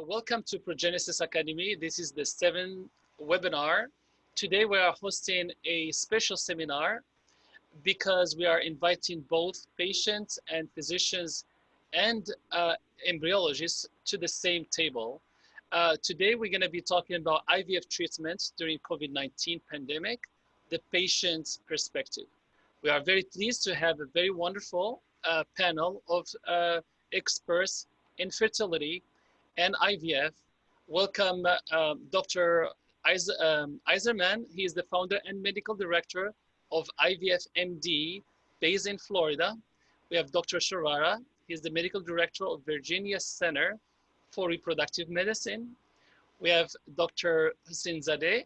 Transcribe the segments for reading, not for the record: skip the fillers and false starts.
Welcome to Progenesis Academy. This is the seventh webinar. Today we are hosting a special seminar because we are inviting both patients and physicians and embryologists to the same table. Today we're going to be talking about IVF treatments during COVID-19 pandemic, the patient's perspective. We are very pleased to have a very wonderful panel of experts in fertility and IVF. Welcome Dr. Eisermann. He is the founder and medical director of IVF MD based in Florida. We have Dr. Sharara. He's the medical director of Virginia Center for Reproductive Medicine. We have Dr. Hosseinzadeh,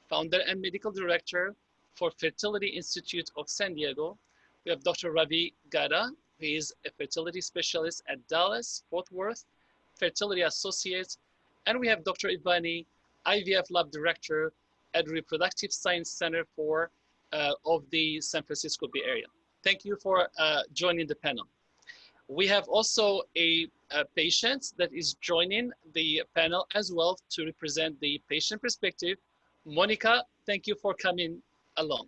founder and medical director for Fertility Institute of San Diego. We have Dr. Ravi Gada, who is a fertility specialist at Dallas, Fort Worth, Fertility Associates. And we have Dr. Ivani, IVF lab director at Reproductive Science Center of the San Francisco Bay Area. Thank you for joining the panel. We have also a patient that is joining the panel as well to represent the patient perspective. Monika, thank you for coming along.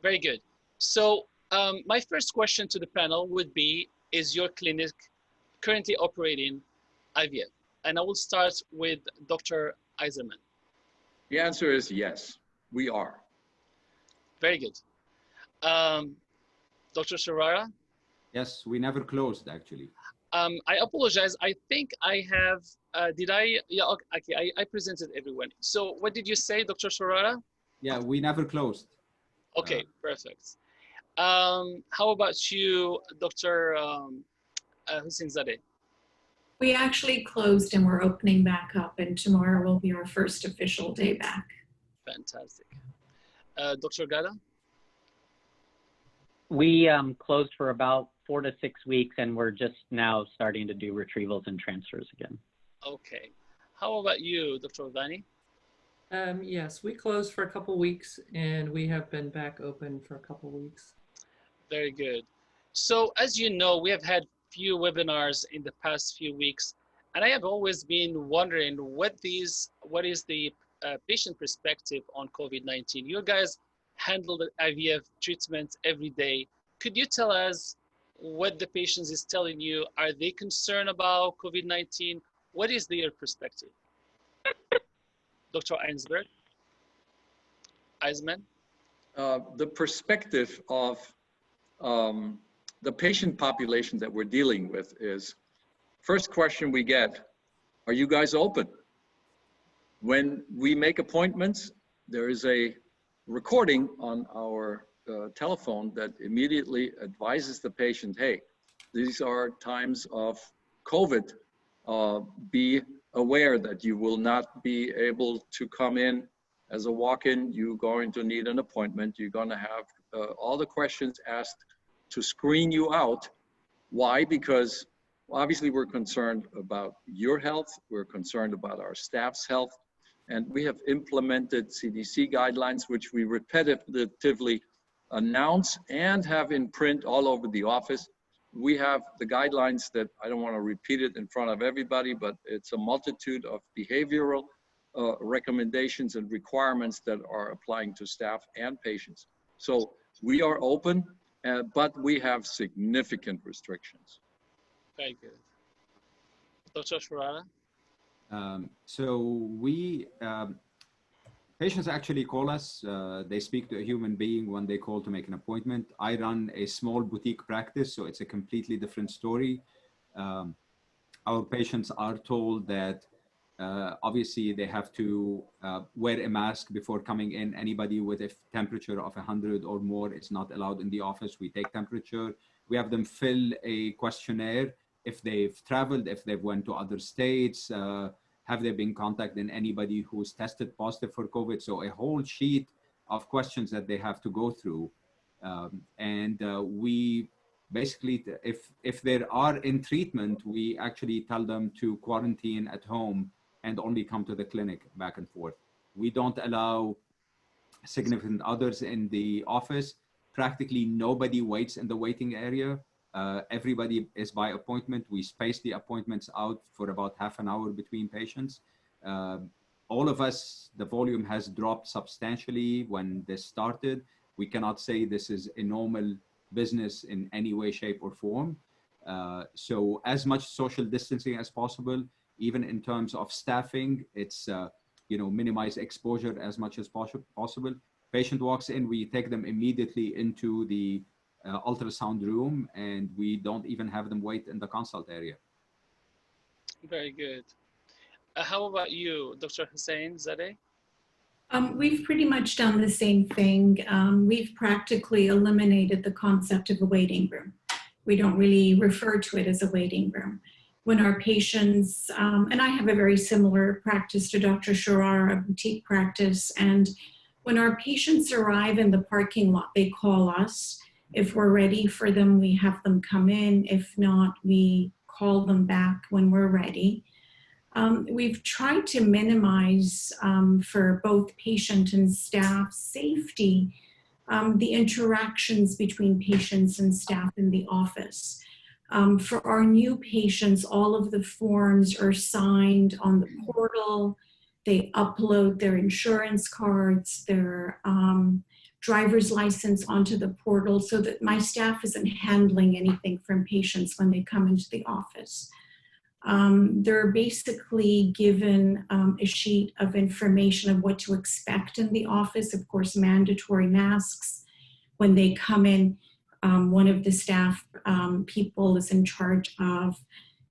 Very good. So my first question to the panel would be, is your clinic currently operating IVF? And I will start with Dr. Eisermann. The answer is yes, we are. Very good. Dr. Sharara? Yes, we never closed actually. I apologize. I think I have, yeah, okay, I presented everyone. So what did you say, Dr. Sharara? Yeah, we never closed. Okay, perfect. How about you, Dr. Hosseinzadeh? We actually closed and we're opening back up, and tomorrow will be our first official day back. Fantastic. Dr. Gada? We closed for about 4 to 6 weeks, and we're just now starting to do retrievals and transfers again. Okay. How about you, Dr. Ivani? Yes, we closed for a couple weeks, and we have been back open for a couple weeks. Very good. So as you know, we have had few webinars in the past few weeks, and I have always been wondering what is the patient perspective on COVID-19. You guys handle the IVF treatment every day. Could you tell us what the patients is telling you? Are they concerned about COVID-19? What is their perspective? Dr. Eisermann? The perspective of the patient population that we're dealing with is, first question we get, are you guys open? When we make appointments, there is a recording on our telephone that immediately advises the patient, hey, these are times of COVID. Be aware that you will not be able to come in as a walk-in. You're going to need an appointment. You're going to have all the questions asked to screen you out. Why? Because obviously we're concerned about your health. We're concerned about our staff's health. And we have implemented CDC guidelines, which we repetitively announce and have in print all over the office. We have the guidelines that I don't want to repeat it in front of everybody, but it's a multitude of behavioral recommendations and requirements that are applying to staff and patients. So we are open, but we have significant restrictions. Very good. Dr. Sharara? Patients actually call us. They speak to a human being when they call to make an appointment. I run a small boutique practice, so it's a completely different story. Our patients are told that obviously they have to wear a mask before coming in. Anybody with a temperature of 100 or more is not allowed in the office. We take temperature. We have them fill a questionnaire if they've traveled, if they've went to other states, have they been contacted anybody who's tested positive for COVID? So a whole sheet of questions that they have to go through. We basically, if they are in treatment, we actually tell them to quarantine at home and only come to the clinic back and forth. We don't allow significant others in the office. Practically nobody waits in the waiting area. Everybody is by appointment. We space the appointments out for about half an hour between patients. All of us, the volume has dropped substantially when this started. We cannot say this is a normal business in any way, shape, or form. So as much social distancing as possible, even in terms of staffing, it's minimize exposure as much as possible. Patient walks in, we take them immediately into the ultrasound room, and we don't even have them wait in the consult area. Very good. How about you, Dr. Hosseinzadeh? We've pretty much done the same thing. We've practically eliminated the concept of a waiting room. We don't really refer to it as a waiting room. When our patients, and I have a very similar practice to Dr. Sharara, a boutique practice, and when our patients arrive in the parking lot, they call us. If we're ready for them, we have them come in. If not, we call them back when we're ready. We've tried to minimize for both patient and staff safety, the interactions between patients and staff in the office. For our new patients, all of the forms are signed on the portal. They upload their insurance cards, their driver's license onto the portal so that my staff isn't handling anything from patients when they come into the office. They're basically given a sheet of information of what to expect in the office. Of course, mandatory masks. When they come in, one of the staff people is in charge of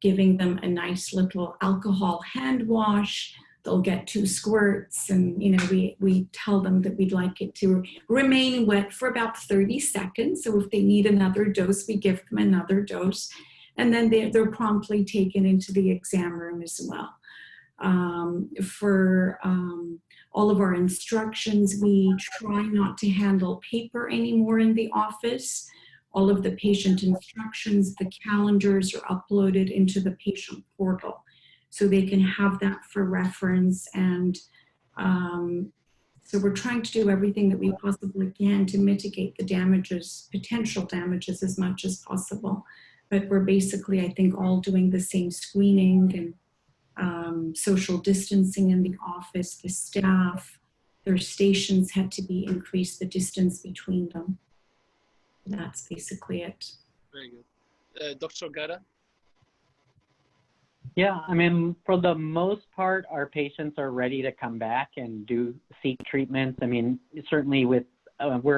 giving them a nice little alcohol hand wash. They'll get 2 squirts, and we tell them that we'd like it to remain wet for about 30 seconds. So if they need another dose, we give them another dose. And then they're promptly taken into the exam room as well. For all of our instructions, we try not to handle paper anymore in the office. All of the patient instructions, the calendars are uploaded into the patient portal, so they can have that for reference. And so we're trying to do everything that we possibly can to mitigate the damages, potential damages, as much as possible. But we're basically, I think, all doing the same screening and social distancing in the office. The staff, their stations had to be increased, the distance between them. That's basically it. Very good. Dr. Gada? Yeah, I mean, for the most part, our patients are ready to come back and seek treatments. I mean, certainly we're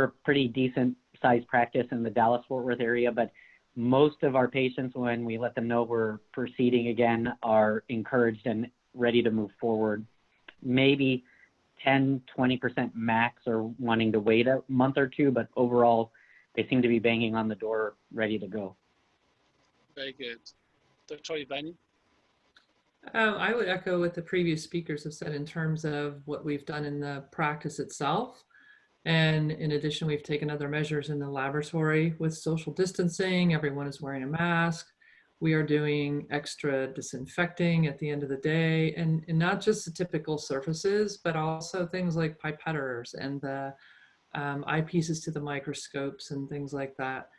a pretty decent sized practice in the Dallas-Fort Worth area, but most of our patients, when we let them know we're proceeding again, are encouraged and ready to move forward. Maybe 10, 20% max are wanting to wait a month or two, but overall, they seem to be banging on the door, ready to go. Very good. Dr. Ivani? I would echo what the previous speakers have said in terms of what we've done in the practice itself. And in addition, we've taken other measures in the laboratory with social distancing. Everyone is wearing a mask. We are doing extra disinfecting at the end of the day, and not just the typical surfaces, but also things like pipetters and the eyepieces to the microscopes and things like that.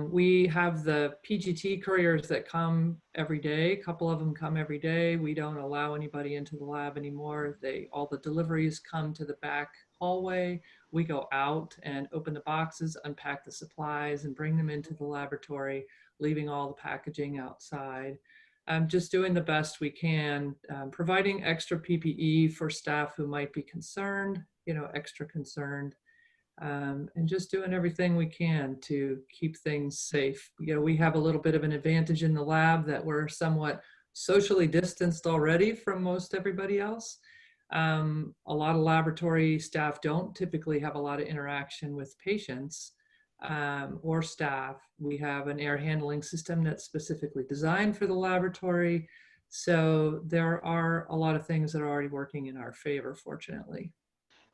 We have the PGT couriers that come every day. A couple of them come every day. We don't allow anybody into the lab anymore. All the deliveries come to the back hallway. We go out and open the boxes, unpack the supplies, and bring them into the laboratory, leaving all the packaging outside. Just doing the best we can, providing extra PPE for staff who might be concerned, extra concerned. And just doing everything we can to keep things safe. We have a little bit of an advantage in the lab that we're somewhat socially distanced already from most everybody else. A lot of laboratory staff don't typically have a lot of interaction with patients or staff. We have an air handling system that's specifically designed for the laboratory. So there are a lot of things that are already working in our favor, fortunately.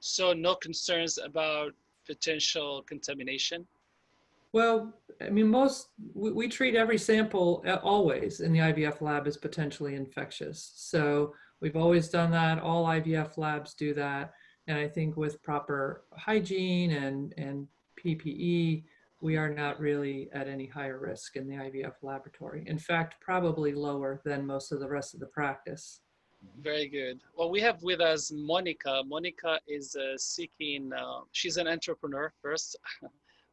So no concerns about potential contamination? Well, I mean, we treat every sample always in the IVF lab as potentially infectious. So we've always done that. All IVF labs do that. And I think with proper hygiene and PPE, we are not really at any higher risk in the IVF laboratory. In fact, probably lower than most of the rest of the practice. Very good. Well, we have with us Monika. Monika is seeking, she's an entrepreneur first,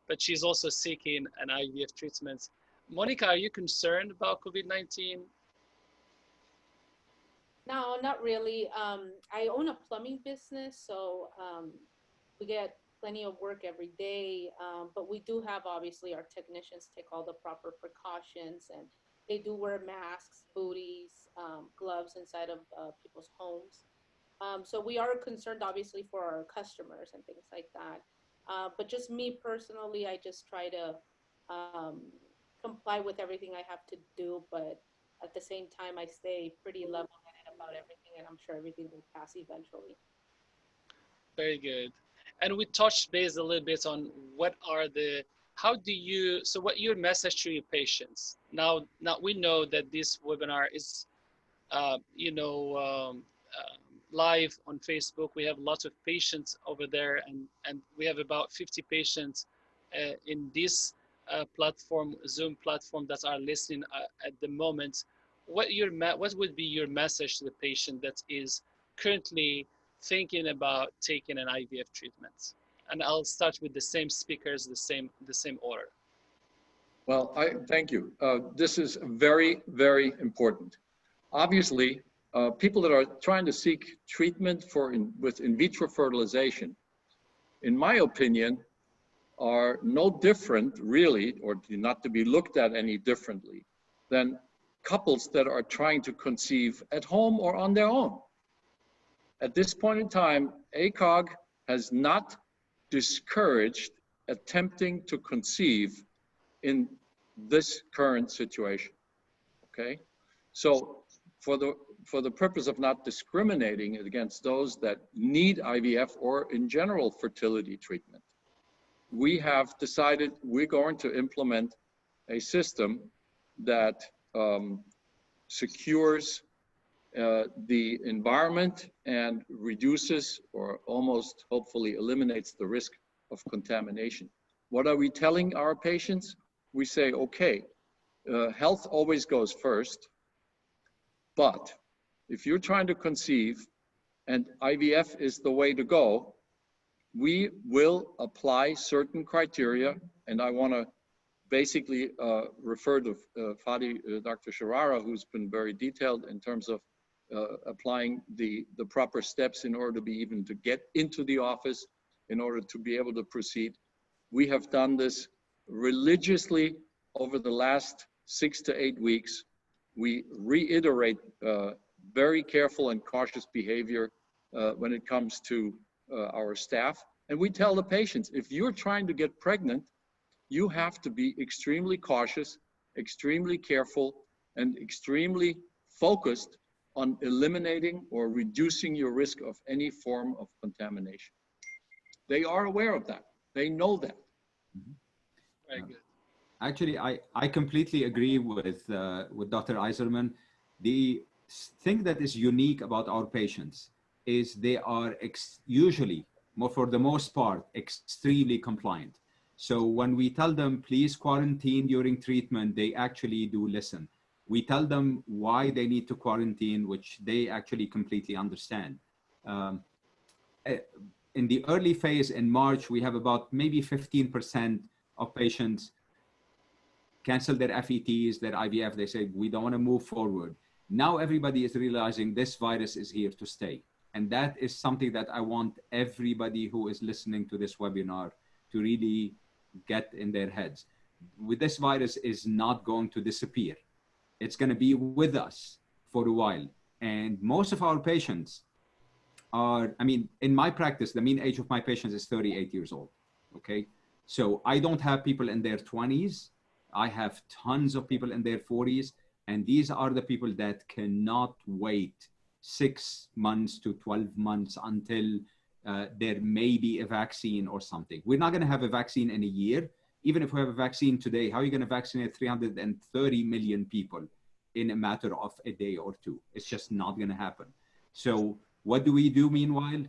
but she's also seeking an IVF treatment. Monika, are you concerned about COVID-19? No, not really. I own a plumbing business, so we get plenty of work every day. But we do have, obviously, our technicians take all the proper precautions, and they do wear masks, booties, gloves inside of people's homes. So we are concerned, obviously, for our customers and things like that. But just me personally, I just try to comply with everything I have to do, but at the same time, I stay pretty level-headed about everything, and I'm sure everything will pass eventually. Very good. And we touched base a little bit on what are the, how do you, so what your message to your patients? Now we know that this webinar is, live on Facebook. We have lots of patients over there, and we have about 50 patients in this platform, Zoom platform, that are listening at the moment. What would be your message to the patient that is currently thinking about taking an IVF treatment? And I'll start with the same speakers, the same order. Well, thank you. This is very, very important. Obviously, people that are trying to seek treatment with in vitro fertilization, in my opinion, are no different really, or not to be looked at any differently than couples that are trying to conceive at home or on their own. At this point in time, ACOG has not discouraged attempting to conceive in this current situation, okay? So for the purpose of not discriminating against those that need IVF or in general fertility treatment, we have decided we're going to implement a system that secures the environment and reduces or almost hopefully eliminates the risk of contamination. What are we telling our patients? We say, okay, health always goes first, but if you're trying to conceive and IVF is the way to go, we will apply certain criteria, and I want to basically refer to Fady, Dr. Sharara, who's been very detailed in terms of applying the proper steps in order to be even to get into the office, in order to be able to proceed. We have done this religiously over the last 6 to 8 weeks. We reiterate very careful and cautious behavior when it comes to our staff. And we tell the patients, if you're trying to get pregnant, you have to be extremely cautious, extremely careful, and extremely focused on eliminating or reducing your risk of any form of contamination. They are aware of that. They know that. Very good. Actually, I completely agree with Dr. Eisermann. The thing that is unique about our patients is they are usually, for the most part, extremely compliant. So when we tell them, please quarantine during treatment, they actually do listen. We tell them why they need to quarantine, which they actually completely understand. In the early phase in March, we have about maybe 15% of patients cancel their FETs, their IVF. They say, we don't want to move forward. Now everybody is realizing this virus is here to stay. And that is something that I want everybody who is listening to this webinar to really get in their heads. This virus is not going to disappear. It's going to be with us for a while. And most of our patients are, in my practice, the mean age of my patients is 38 years old, okay? So I don't have people in their 20s. I have tons of people in their 40s. And these are the people that cannot wait 6 months to 12 months until there may be a vaccine or something. We're not going to have a vaccine in a year. Even if we have a vaccine today, how are you going to vaccinate 330 million people in a matter of a day or two? It's just not going to happen. So what do we do meanwhile?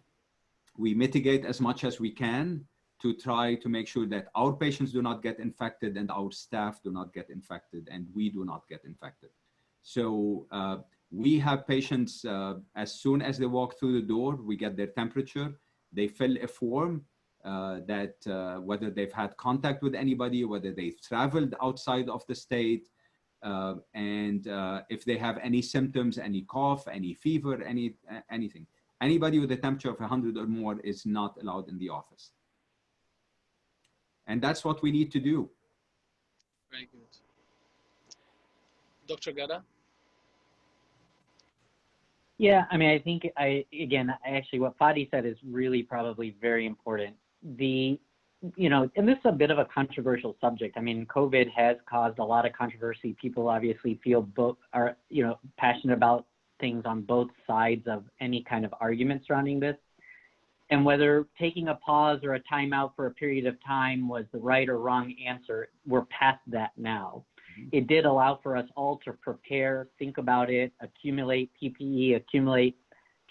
We mitigate as much as we can to try to make sure that our patients do not get infected and our staff do not get infected and we do not get infected. So we have patients, as soon as they walk through the door, we get their temperature, they fill a form that whether they've had contact with anybody, whether they've traveled outside of the state, and if they have any symptoms, any cough, any fever, anything. Anybody with a temperature of 100 or more is not allowed in the office. And that's what we need to do. Very good. Dr. Gada? Yeah, I mean, I think actually what Fady said is really probably very important. And this is a bit of a controversial subject. I mean, COVID has caused a lot of controversy. People obviously are passionate about things on both sides of any kind of argument surrounding this. And whether taking a pause or a timeout for a period of time was the right or wrong answer, we're past that now. It did allow for us all to prepare, think about it, accumulate PPE, accumulate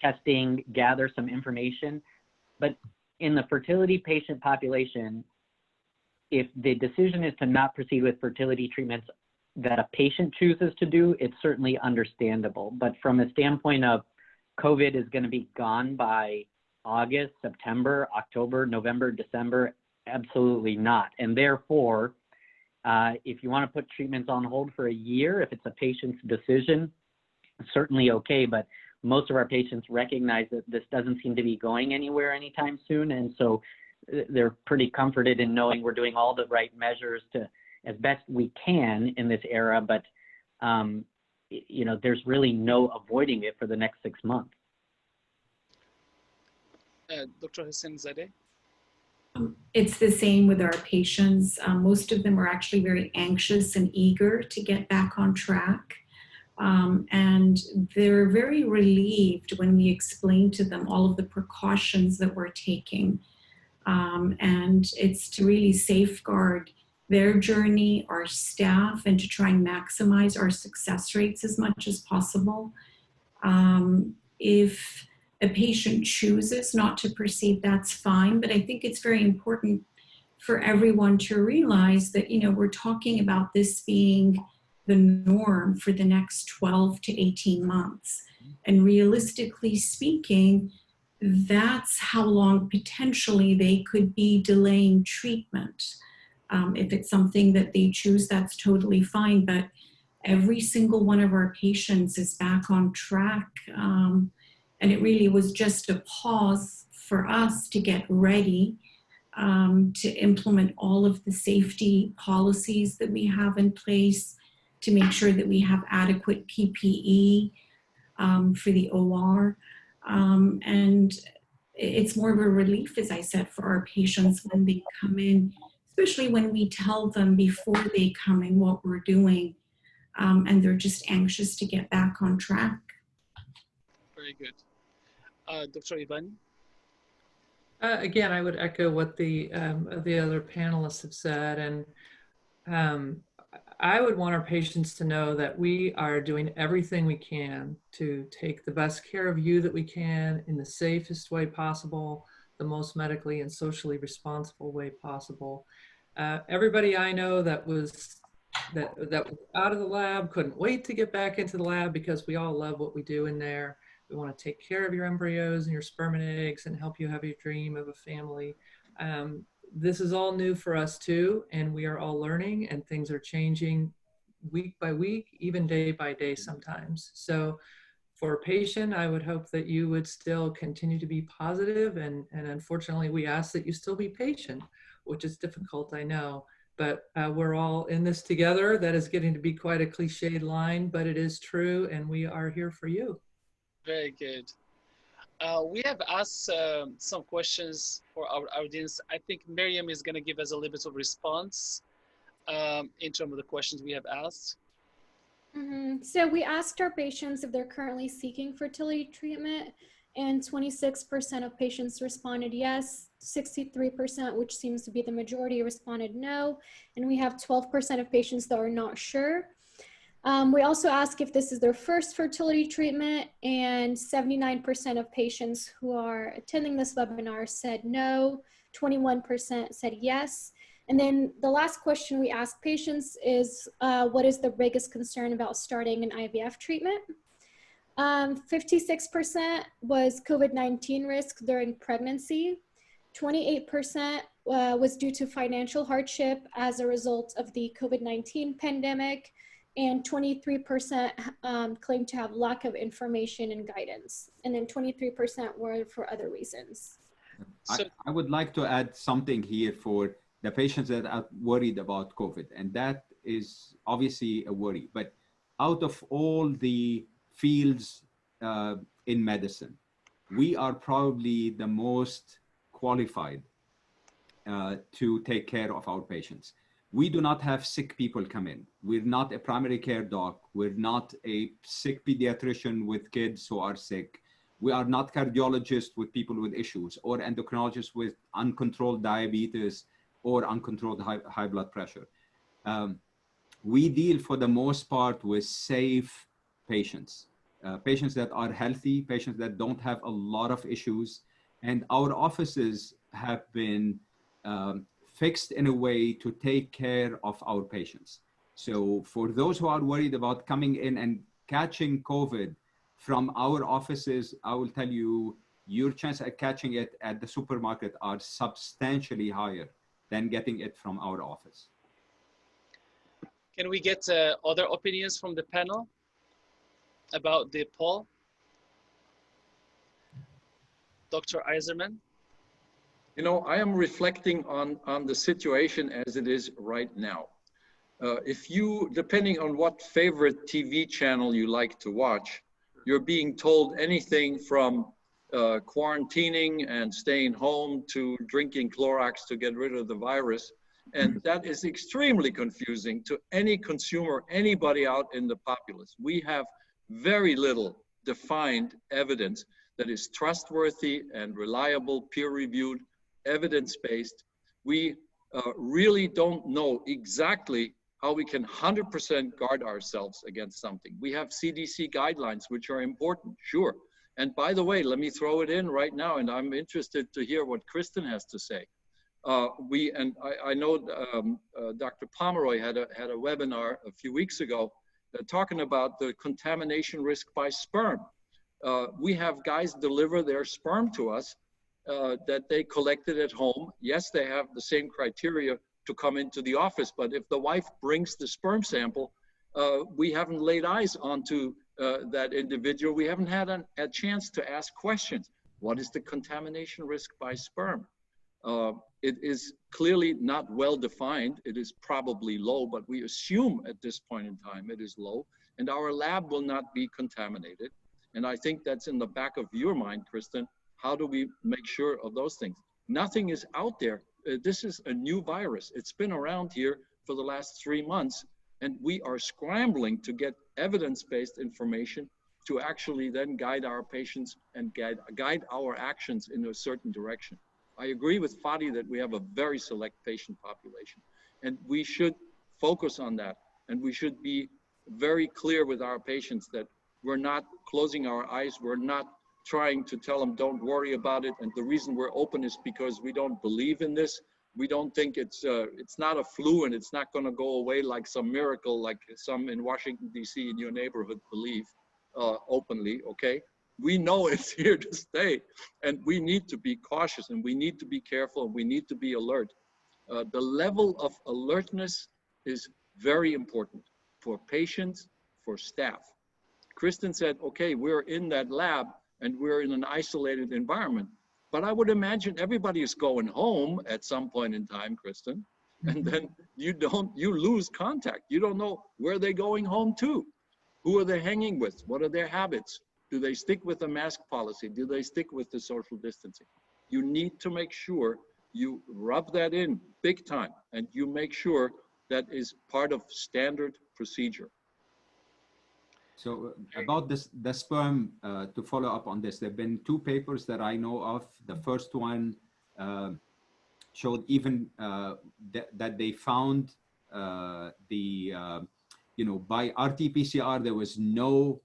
testing, gather some information. But in the fertility patient population, if the decision is to not proceed with fertility treatments that a patient chooses to do, it's certainly understandable. But from a standpoint of COVID is going to be gone by August, September, October, November, December, absolutely not. And therefore, if you want to put treatments on hold for a year, if it's a patient's decision, certainly okay. But most of our patients recognize that this doesn't seem to be going anywhere anytime soon. And so they're pretty comforted in knowing we're doing all the right measures to as best we can in this era. But, there's really no avoiding it for the next 6 months. Dr. Hosseinzadeh? It's the same with our patients. Most of them are actually very anxious and eager to get back on track. And they're very relieved when we explain to them all of the precautions that we're taking. And it's to really safeguard their journey, our staff, and to try and maximize our success rates as much as possible. If a patient chooses not to proceed, that's fine. But I think it's very important for everyone to realize that, we're talking about this being the norm for the next 12 to 18 months. And realistically speaking, that's how long potentially they could be delaying treatment. If it's something that they choose, that's totally fine. But every single one of our patients is back on track. And it really was just a pause for us to get ready to implement all of the safety policies that we have in place, to make sure that we have adequate PPE for the OR. And it's more of a relief, as I said, for our patients when they come in, especially when we tell them before they come in what we're doing, and they're just anxious to get back on track. Very good. Dr. Ivani? Again, I would echo what the other panelists have said, and I would want our patients to know that we are doing everything we can to take the best care of you that we can in the safest way possible, the most medically and socially responsible way possible. Everybody I know that was out of the lab couldn't wait to get back into the lab, because we all love what we do in there. We want to take care of your embryos and your sperm and eggs and help you have your dream of a family. This is all new for us too, and we are all learning, and things are changing week by week, even day by day sometimes. So for a patient, I would hope that you would still continue to be positive, and unfortunately we ask that you still be patient, which is difficult, I know, but we're all in this together. That is getting to be quite a cliched line, but it is true, and we are here for you. Very good. We have asked some questions for our audience. I think Miriam is going to give us a little bit of response in terms of the questions we have asked. So we asked our patients if they're currently seeking fertility treatment, and 26% of patients responded yes, 63%, which seems to be the majority, responded no, and we have 12% of patients that are not sure. We also ask if this is their first fertility treatment, and 79% of patients who are attending this webinar said no, 21% said yes. And then the last question we ask patients is, what is the biggest concern about starting an IVF treatment? 56% was COVID-19 risk during pregnancy. 28% was due to financial hardship as a result of the COVID-19 pandemic, and 23% claimed to have lack of information and guidance. And then 23% were for other reasons. I would like to add something here for the patients that are worried about COVID, and that is obviously a worry. But out of all the fields in medicine, we are probably the most qualified to take care of our patients. We do not have sick people come in. We're not a primary care doc. We're not a sick pediatrician with kids who are sick. We are not cardiologists with people with issues, or endocrinologists with uncontrolled diabetes or uncontrolled high blood pressure. We deal for the most part with safe patients, patients that are healthy, patients that don't have a lot of issues. And our offices have been fixed in a way to take care of our patients. So for those who are worried about coming in and catching COVID from our offices, I will tell you, your chance at catching it at the supermarket are substantially higher than getting it from our office. Can we get other opinions from the panel about the poll? Dr. Eisermann? You know, I am reflecting on the situation as it is right now. If you, depending on what favorite TV channel you like to watch, you're being told anything from quarantining and staying home to drinking Clorox to get rid of the virus. And that is extremely confusing to any consumer, anybody out in the populace. We have very little defined evidence that is trustworthy and reliable, peer-reviewed, evidence-based. We really don't know exactly how we can 100% guard ourselves against something. We have CDC guidelines, which are important, sure. And by the way, let me throw it in right now, and I'm interested to hear what Kristen has to say. I know Dr. Pomeroy had a webinar a few weeks ago talking about the contamination risk by sperm. We have guys deliver their sperm to us that they collected at home. Yes, they have the same criteria to come into the office, but if the wife brings the sperm sample, we haven't laid eyes onto that individual. We haven't had a chance to ask questions. What is the contamination risk by sperm? It is clearly not well defined. It is probably low, but we assume at this point in time it is low, and our lab will not be contaminated. And I think that's in the back of your mind, Kristen. How do we make sure of those things? Nothing is out there. This is a new virus. It's been around here for the last 3 months, and we are scrambling to get evidence-based information to actually then guide our patients and guide our actions in a certain direction. I agree with Fady that we have a very select patient population, and we should focus on that, and we should be very clear with our patients that we're not closing our eyes, we're not trying to tell them don't worry about it, and the reason we're open is because we don't believe in this. We don't think it's not a flu and it's not going to go away like some miracle, like some in Washington, D.C. in your neighborhood believe openly, okay? We know it's here to stay, and we need to be cautious, and we need to be careful, and we need to be alert. The level of alertness is very important for patients, for staff. Kristen said, okay, we're in that lab, and we're in an isolated environment. But I would imagine everybody is going home at some point in time, Kristen, and then you lose contact. You don't know where they're going home to. Who are they hanging with? What are their habits? Do they stick with the mask policy? Do they stick with the social distancing? You need to make sure you rub that in big time, and you make sure that is part of standard procedure. So about this, the sperm, to follow up on this, there have been 2 papers that I know of. The first one showed even that they found by RT-PCR, there was no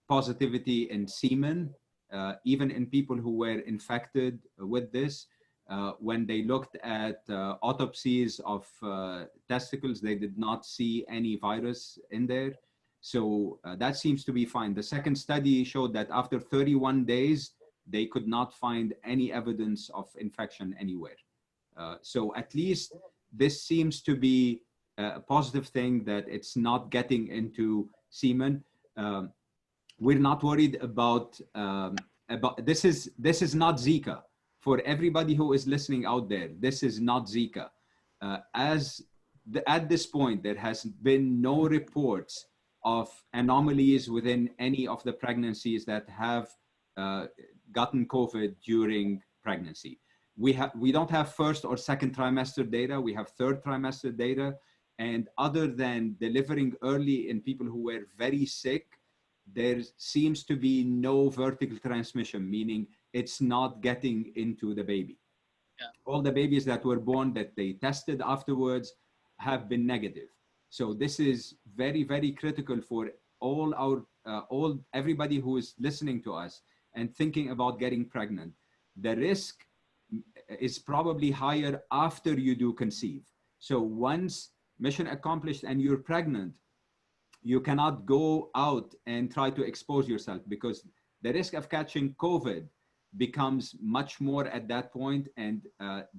positivity in semen, even in people who were infected with this. When they looked at autopsies of testicles, they did not see any virus in there. So that seems to be fine. The second study showed that after 31 days, they could not find any evidence of infection anywhere. So at least this seems to be a positive thing, that it's not getting into semen. We're not worried about this is not Zika. For everybody who is listening out there, this is not Zika. At this point, there has been no reports of anomalies within any of the pregnancies that have gotten COVID during pregnancy. We don't have first or second trimester data. We have third trimester data. And other than delivering early in people who were very sick, there seems to be no vertical transmission, meaning it's not getting into the baby. Yeah. All the babies that were born that they tested afterwards have been negative. So this is very, very critical for everybody who is listening to us and thinking about getting pregnant. The risk is probably higher after you do conceive. So once mission accomplished and you're pregnant, you cannot go out and try to expose yourself, because the risk of catching COVID becomes much more at that point. And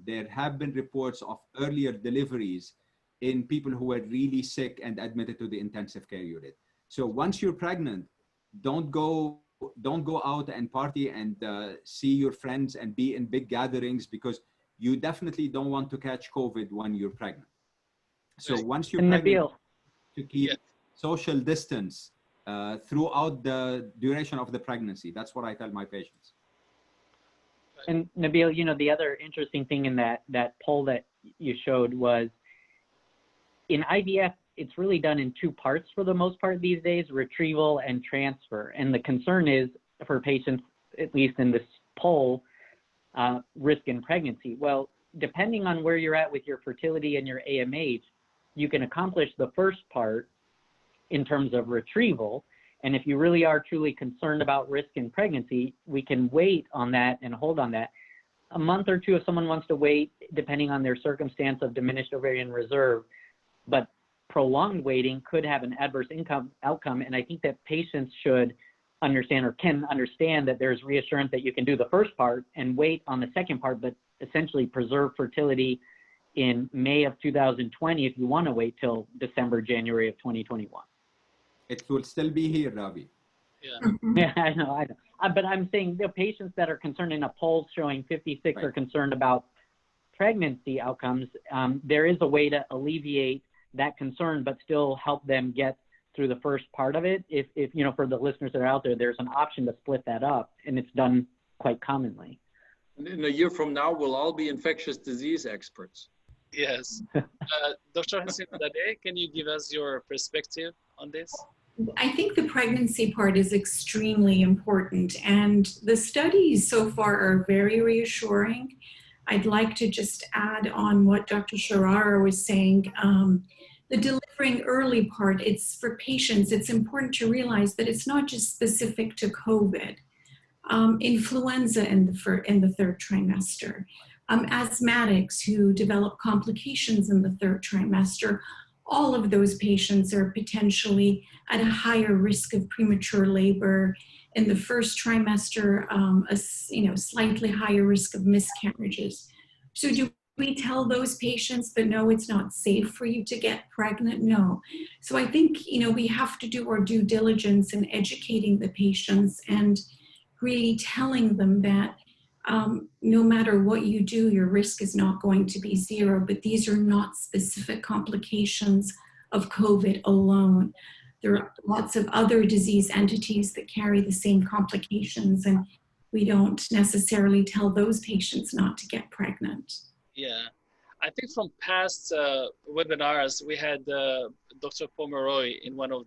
there have been reports of earlier deliveries in people who were really sick and admitted to the intensive care unit. So once you're pregnant, don't go out and party and see your friends and be in big gatherings, because you definitely don't want to catch COVID when you're pregnant. So once you're pregnant, to keep social distance throughout the duration of the pregnancy. That's what I tell my patients. And Nabil, the other interesting thing in that poll that you showed was, in IVF, it's really done in two parts for the most part these days, retrieval and transfer. And the concern is for patients, at least in this poll, risk in pregnancy. Well, depending on where you're at with your fertility and your AMH, you can accomplish the first part in terms of retrieval. And if you really are truly concerned about risk in pregnancy, we can wait on that and hold on that. A month or two if someone wants to wait, depending on their circumstance of diminished ovarian reserve. But prolonged waiting could have an adverse outcome. And I think that patients should understand, or can understand, that there's reassurance that you can do the first part and wait on the second part, but essentially preserve fertility in May of 2020 if you want to wait till December, January of 2021. It will still be here, Ravi. Yeah. Yeah, I know. But I'm saying the patients that are concerned, in a poll showing 56 are concerned about pregnancy outcomes, there is a way to alleviate that concern, but still help them get through the first part of it. If for the listeners that are out there, there's an option to split that up, and it's done quite commonly. And in a year from now, we'll all be infectious disease experts. Yes. Dr. Hosseinzadeh, can you give us your perspective on this? I think the pregnancy part is extremely important, and the studies so far are very reassuring. I'd like to just add on what Dr. Sharara was saying. The delivering early part, it's for patients. It's important to realize that it's not just specific to COVID. Influenza in the third trimester, asthmatics who develop complications in the third trimester, all of those patients are potentially at a higher risk of premature labor. In the first trimester, slightly higher risk of miscarriages. So do we tell those patients that no, it's not safe for you to get pregnant? No. So I think, we have to do our due diligence in educating the patients and really telling them that no matter what you do, your risk is not going to be zero, but these are not specific complications of COVID alone. There are lots of other disease entities that carry the same complications, and we don't necessarily tell those patients not to get pregnant. Yeah, I think from past webinars, we had Dr. Pomeroy in one of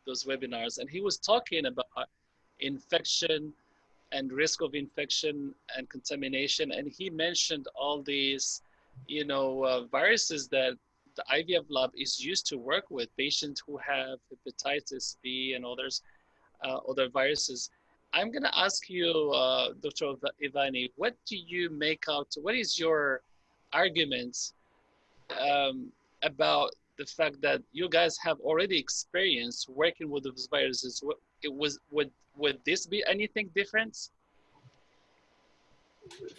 those webinars, and he was talking about infection and risk of infection and contamination. And he mentioned all these, viruses that the IVF lab is used to work with patients who have hepatitis B and others, other viruses. I'm going to ask you, Dr. Ivani, what do you make out, what is your argument about the fact that you guys have already experienced working with those viruses? Would this be anything different?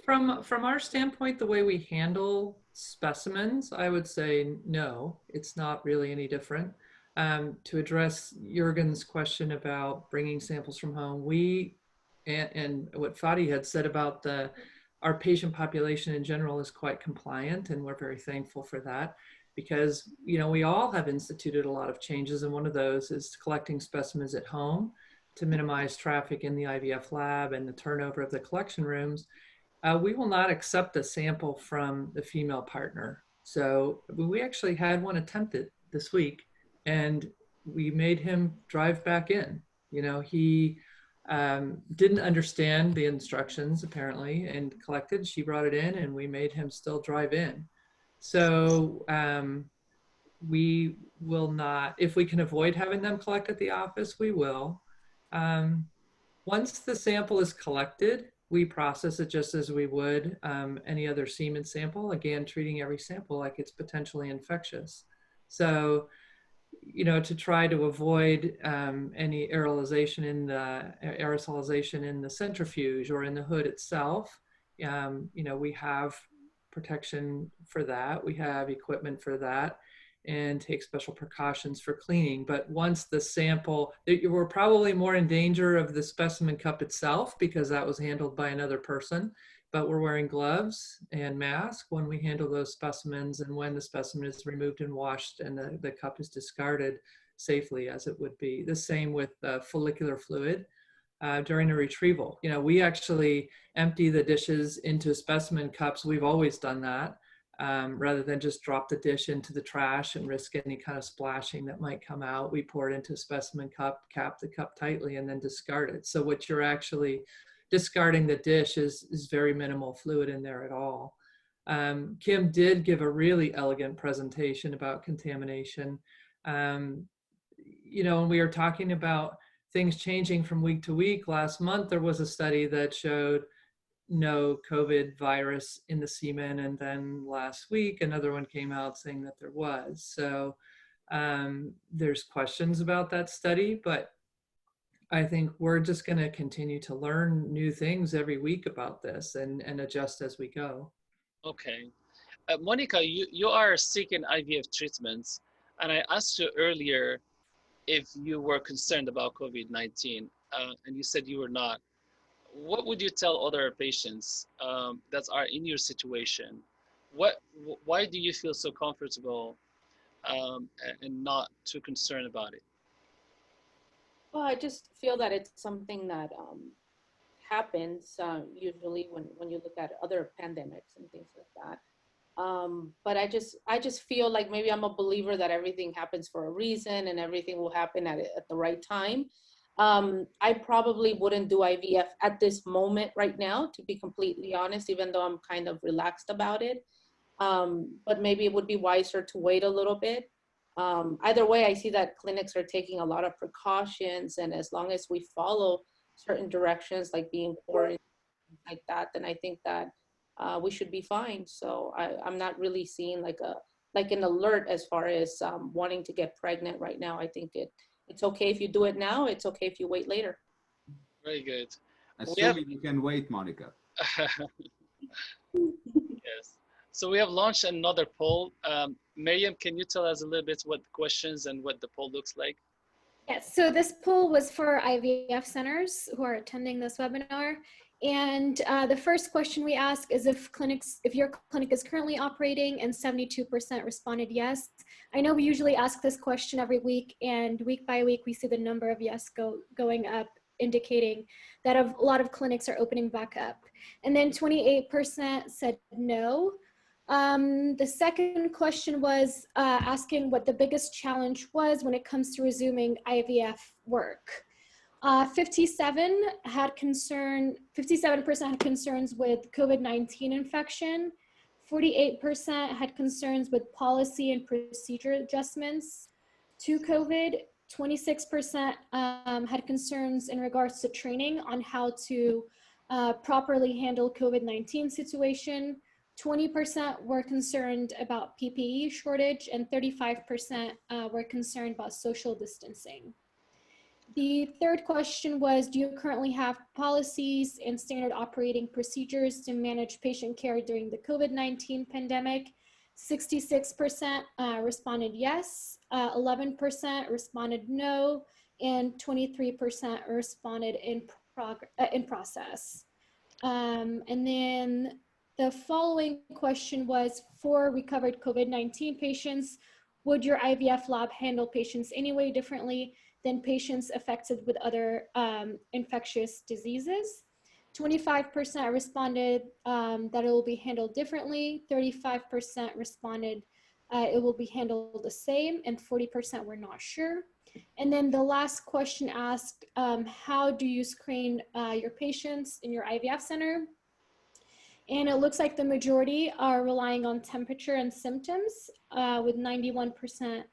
From our standpoint, the way we handle specimens, I would say no, it's not really any different. To address Juergen's question about bringing samples from home, and what Fady had said about our patient population in general is quite compliant, and we're very thankful for that, because we all have instituted a lot of changes, and one of those is collecting specimens at home to minimize traffic in the IVF lab and the turnover of the collection rooms. We will not accept a sample from the female partner. So we actually had one attempted this week, and we made him drive back in. He didn't understand the instructions apparently and collected. She brought it in, and we made him still drive in. So we will not, if we can avoid having them collect at the office, we will. Once the sample is collected, we process it just as we would any other semen sample, again, treating every sample like it's potentially infectious. So, to try to avoid any aerosolization in the centrifuge or in the hood itself, we have protection for that. We have equipment for that, and take special precautions for cleaning. But once the sample, we're probably more in danger of the specimen cup itself because that was handled by another person, but we're wearing gloves and mask when we handle those specimens, and when the specimen is removed and washed and the cup is discarded safely as it would be. The same with follicular fluid during a retrieval. We actually empty the dishes into specimen cups. We've always done that. Rather than just drop the dish into the trash and risk any kind of splashing that might come out, we pour it into a specimen cup, cap the cup tightly, and then discard it. So what you're actually discarding the dish is very minimal fluid in there at all. Kim did give a really elegant presentation about contamination. When we were talking about things changing from week to week, last month there was a study that showed no COVID virus in the semen, and then last week another one came out saying that there was. So there's questions about that study, but I think we're just going to continue to learn new things every week about this and adjust as we go. Okay. Monika, you are seeking IVF treatments, and I asked you earlier if you were concerned about COVID-19, and you said you were not. What would you tell other patients that are in your situation? Why do you feel so comfortable and not too concerned about it? Well, I just feel that it's something that happens usually when you look at other pandemics and things like that. But I just feel like maybe I'm a believer that everything happens for a reason and everything will happen at the right time. I probably wouldn't do IVF at this moment right now, to be completely honest, even though I'm kind of relaxed about it. But maybe it would be wiser to wait a little bit. Either way, I see that clinics are taking a lot of precautions, and as long as we follow certain directions, like being quarantined, like that, then I think that we should be fine. So I'm not really seeing like an alert as far as wanting to get pregnant right now. I think it's okay if you do it now. It's okay if you wait later. Very good. Assuming you can wait, Monika. Yes. So we have launched another poll. Miriam, can you tell us a little bit what the questions and what the poll looks like? Yes, so this poll was for IVF centers who are attending this webinar. And the first question we ask is if your clinic is currently operating, and 72% responded yes. I know we usually ask this question every week, and week by week we see the number of yes going up, indicating that a lot of clinics are opening back up. And then 28% said no. The second question was asking what the biggest challenge was when it comes to resuming IVF work. 57% had concerns with COVID-19 infection. 48% had concerns with policy and procedure adjustments to COVID. 26% had concerns in regards to training on how to properly handle COVID-19 situation. 20% were concerned about PPE shortage, and 35% were concerned about social distancing. The third question was, do you currently have policies and standard operating procedures to manage patient care during the COVID-19 pandemic? 66% responded yes, 11% responded no, and 23% responded in process. And then the following question was, for recovered COVID-19 patients, would your IVF lab handle patients any way differently than patients affected with other infectious diseases? 25% responded that it will be handled differently, 35% responded it will be handled the same, and 40% were not sure. And then the last question asked, how do you screen your patients in your IVF center? And it looks like the majority are relying on temperature and symptoms, with 91%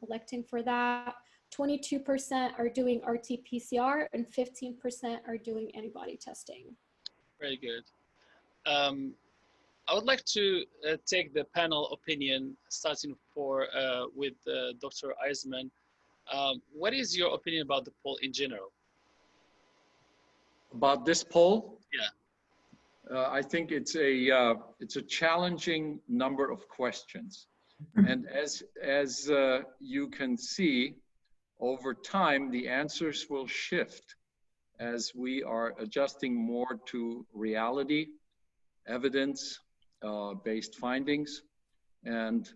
electing for that. 22% are doing RT-PCR, and 15% are doing antibody testing. Very good. I would like to take the panel opinion, starting with Dr. Eisermann. What is your opinion about the poll in general? About this poll? Yeah. I think it's a challenging number of questions, and as you can see, over time the answers will shift as we are adjusting more to reality, evidence based findings, and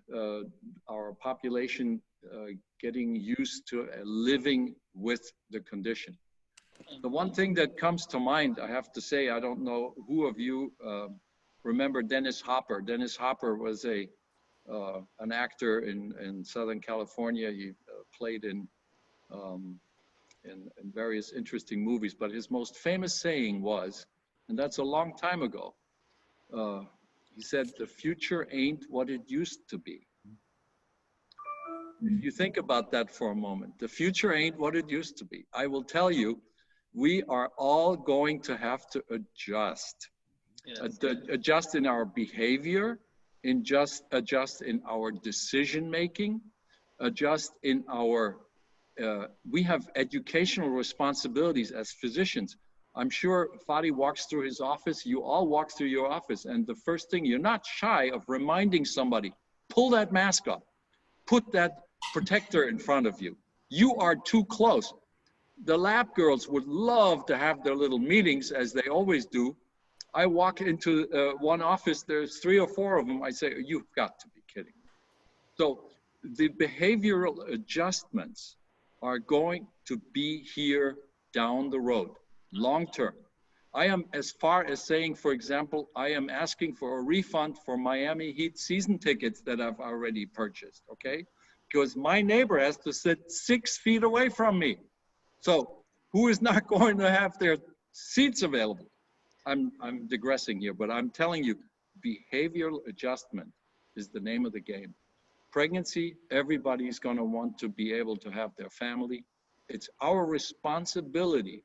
our population getting used to living with the condition. The one thing that comes to mind, I have to say, I don't know who of you remember Dennis Hopper. Dennis Hopper was an actor in Southern California. He played in various interesting movies, but his most famous saying was, and that's a long time ago, he said, "The future ain't what it used to be." If you think about that for a moment, the future ain't what it used to be. I will tell you, we are all going to have to adjust. Yes. Adjust in our behavior, adjust in our decision-making, adjust in our, we have educational responsibilities as physicians. I'm sure Fady walks through his office, you all walk through your office, and the first thing, you're not shy of reminding somebody, pull that mask up, put that protector in front of you. You are too close. The lab girls would love to have their little meetings, as they always do. I walk into one office, there's 3 or 4 of them. I say, you've got to be kidding me. So the behavioral adjustments are going to be here down the road, long term. I am as far as saying, for example, I am asking for a refund for Miami Heat season tickets that I've already purchased, okay? Because my neighbor has to sit 6 feet away from me. So who is not going to have their seats available? I'm digressing here, but I'm telling you, behavioral adjustment is the name of the game. Pregnancy, everybody's going to want to be able to have their family. It's our responsibility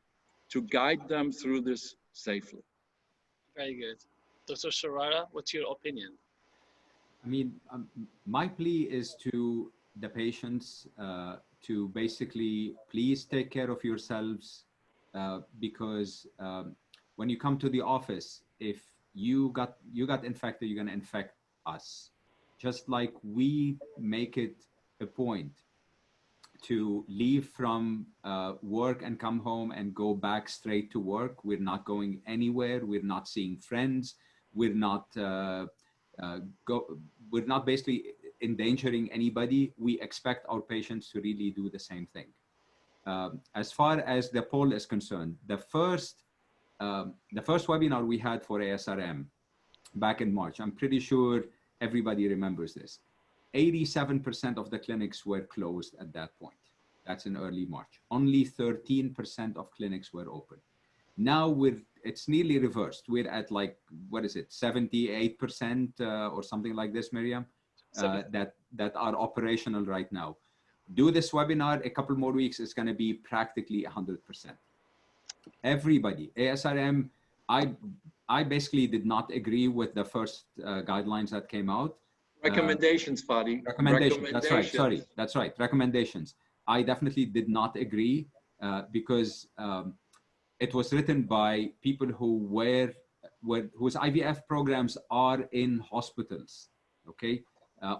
to guide them through this safely. Very good. Dr. Sharara, what's your opinion? I mean, my plea is to the patients to basically please take care of yourselves, because when you come to the office, if you got infected, you're going to infect us. Just like we make it a point to leave from work and come home and go back straight to work. We're not going anywhere. We're not seeing friends. We're not basically endangering anybody. We expect our patients to really do the same thing. As far as the poll is concerned, the first webinar we had for ASRM back in March, I'm pretty sure everybody remembers this. 87% of the clinics were closed at that point. That's in early March. Only 13% of clinics were open. Now with it's nearly reversed. We're at like, what is it, 78% or something like this, Miriam, that are operational right now. Do this webinar, a couple more weeks, it's going to be practically 100%. Everybody, ASRM, I basically did not agree with the first guidelines that came out. Recommendations, Fady. Recommendations, that's right, sorry, that's right, recommendations. I definitely did not agree because it was written by people who whose IVF programs are in hospitals, okay?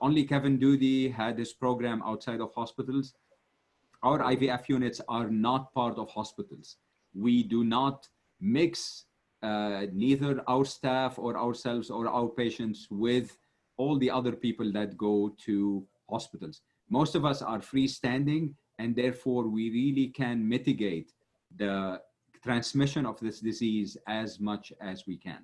Only Kevin Doody had his program outside of hospitals. Our IVF units are not part of hospitals. We do not mix neither our staff or ourselves or our patients with all the other people that go to hospitals. Most of us are freestanding, and therefore we really can mitigate the transmission of this disease as much as we can.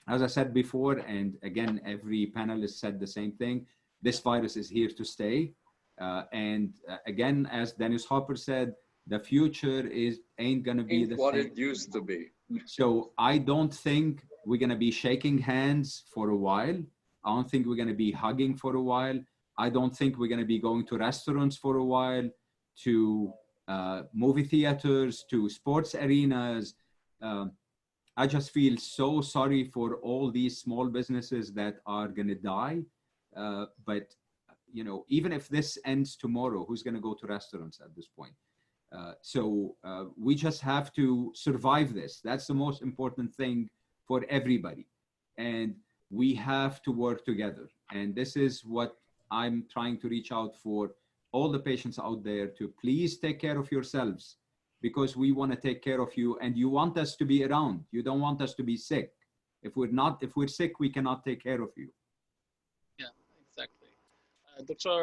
As I said before, and again, every panelist said the same thing, this virus is here to stay. Again, as Dennis Hopper said, the future ain't gonna be the what same. it used to be. So I don't think we're gonna be shaking hands for a while. I don't think we're gonna be hugging for a while. I don't think we're gonna be going to restaurants for a while, to movie theaters, to sports arenas. I just feel so sorry for all these small businesses that are gonna die. But you know, even if this ends tomorrow, who's gonna go to restaurants at this point? So we just have to survive this. That's the most important thing for everybody. And we have to work together. And this is what I'm trying to reach out for all the patients out there to please take care of yourselves, because we want to take care of you and you want us to be around. You don't want us to be sick. If we're sick, we cannot take care of you. Yeah, exactly. Dr.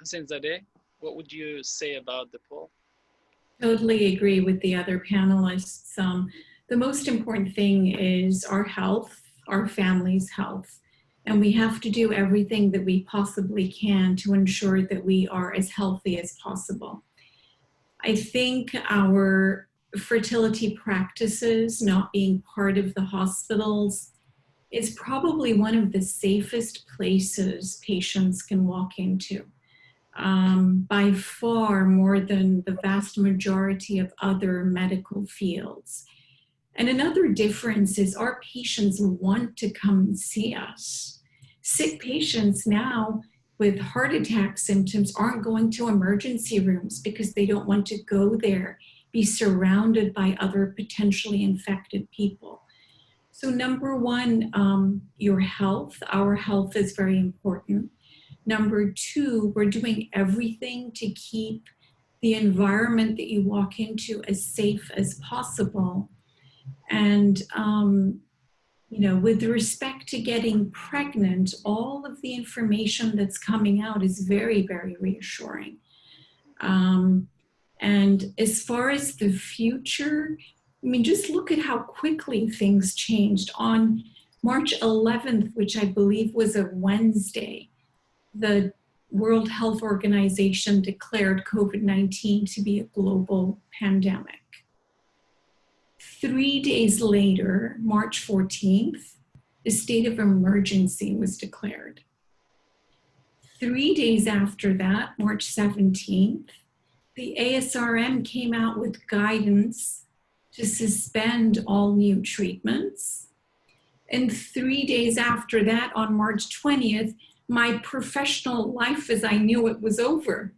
Hosseinzadeh, what would you say about the poll? Totally agree with the other panelists. The most important thing is our health, our family's health, and we have to do everything that we possibly can to ensure that we are as healthy as possible. I think our fertility practices not being part of the hospitals is probably one of the safest places patients can walk into. By far more than the vast majority of other medical fields. And another difference is our patients want to come and see us. Sick patients now with heart attack symptoms aren't going to emergency rooms because they don't want to go there, be surrounded by other potentially infected people. So number one, your health, our health is very important. Number two, we're doing everything to keep the environment that you walk into as safe as possible. And, you know, with respect to getting pregnant, all of the information that's coming out is very, very reassuring. And as far as the future, I mean, just look at how quickly things changed. On March 11th, which I believe was a Wednesday, the World Health Organization declared COVID-19 to be a global pandemic. 3 days later, March 14th, a state of emergency was declared. 3 days after that, March 17th, the ASRM came out with guidance to suspend all new treatments. And 3 days after that, on March 20th, my professional life as I knew it was over.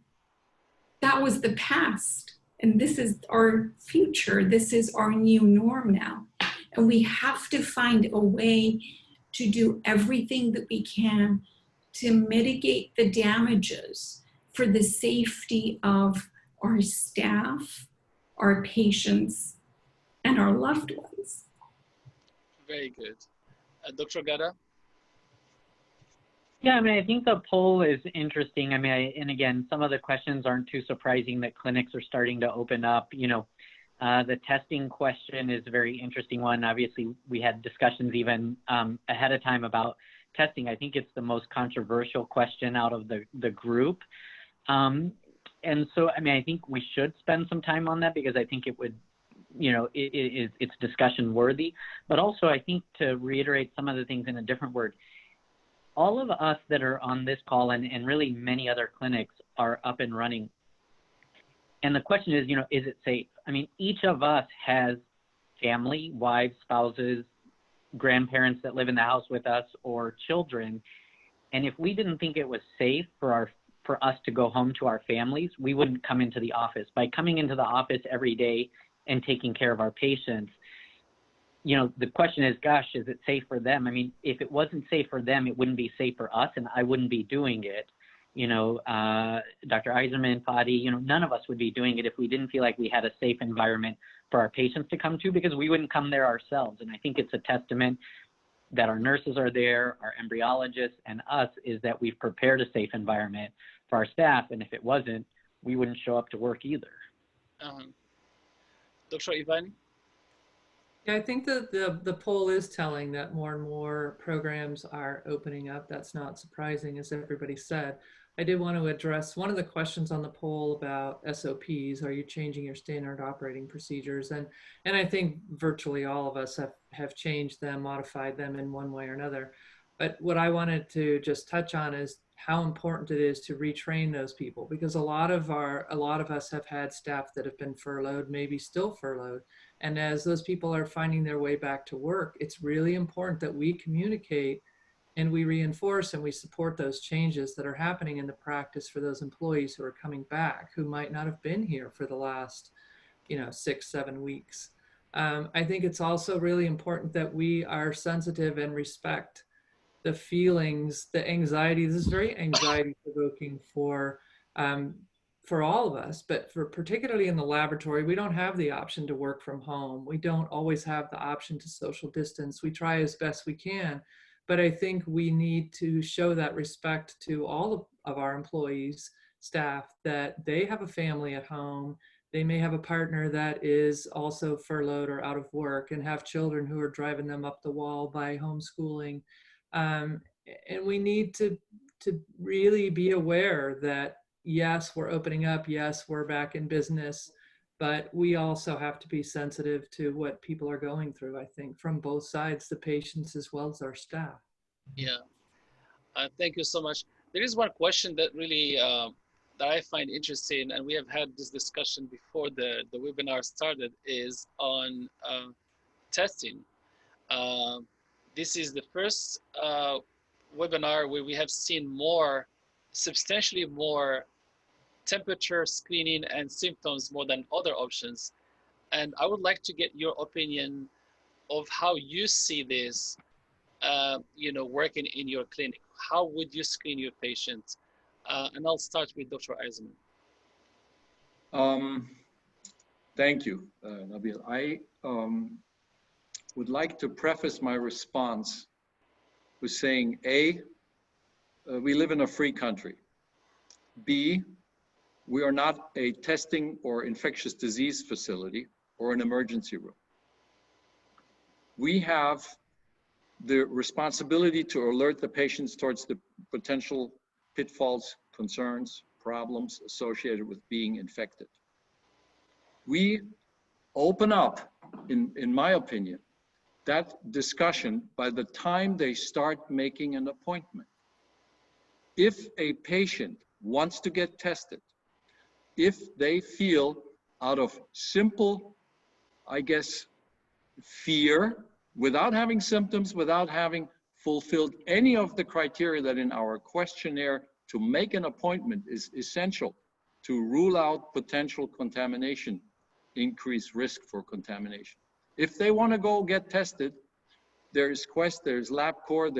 That was the past. And this is our future. This is our new norm now. And we have to find a way to do everything that we can to mitigate the damages for the safety of our staff, our patients, and our loved ones. Very good. Dr. Gada? Yeah, I mean, I think the poll is interesting. I mean, and again, some of the questions aren't too surprising that clinics are starting to open up. You know, the testing question is a very interesting one. Obviously, we had discussions even ahead of time about testing. I think it's the most controversial question out of the group. And so, I mean, I think we should spend some time on that because I think it would it's discussion worthy. But also, I think, to reiterate some of the things in a different word, all of us that are on this call and really many other clinics are up and running. And the question is, is it safe? I mean, each of us has family, wives, spouses, grandparents that live in the house with us, or children. And if we didn't think it was safe for us to go home to our families, we wouldn't come into the office. By coming into the office every day and taking care of our patients, the question is, gosh, is it safe for them? I mean, if it wasn't safe for them, it wouldn't be safe for us, and I wouldn't be doing it. Dr. Eisermann, Fady, none of us would be doing it if we didn't feel like we had a safe environment for our patients to come to, because we wouldn't come there ourselves. And I think it's a testament that our nurses are there, our embryologists, and us, is that we've prepared a safe environment for our staff. And if it wasn't, we wouldn't show up to work either. Dr. Ivani? Yeah, I think that the poll is telling that more and more programs are opening up. That's not surprising, as everybody said. I did want to address one of the questions on the poll about SOPs. Are you changing your standard operating procedures? And I think virtually all of us have changed them, modified them in one way or another. But what I wanted to just touch on is how important it is to retrain those people, because a lot of us have had staff that have been furloughed, maybe still furloughed. And as those people are finding their way back to work, it's really important that we communicate and we reinforce and we support those changes that are happening in the practice for those employees who are coming back, who might not have been here for the last, 6-7 weeks. I think it's also really important that we are sensitive and respect the feelings, the anxiety. This is very anxiety provoking for all of us, but particularly in the laboratory, we don't have the option to work from home. We don't always have the option to social distance. We try as best we can, but I think we need to show that respect to all of our employees, staff, that they have a family at home. They may have a partner that is also furloughed or out of work, and have children who are driving them up the wall by homeschooling. And we need to really be aware that, yes, we're opening up, yes, we're back in business, but we also have to be sensitive to what people are going through, I think, from both sides, the patients as well as our staff. Yeah, thank you so much. There is one question that really, that I find interesting, and we have had this discussion before the webinar started, is on testing. This is the first webinar where we have seen substantially more temperature screening and symptoms more than other options. And I would like to get your opinion of how you see this, working in your clinic. How would you screen your patients? And I'll start with Dr. Eisermann. Thank you, Nabil. I would like to preface my response with saying, A, we live in a free country. B, we are not a testing or infectious disease facility or an emergency room. We have the responsibility to alert the patients towards the potential pitfalls, concerns, problems associated with being infected. We open up, in my opinion, that discussion by the time they start making an appointment. If a patient wants to get tested, if they feel out of simple, fear, without having symptoms, without having fulfilled any of the criteria that in our questionnaire to make an appointment is essential to rule out potential contamination, increased risk for contamination. If they want to go get tested, there is Quest, there's LabCorp,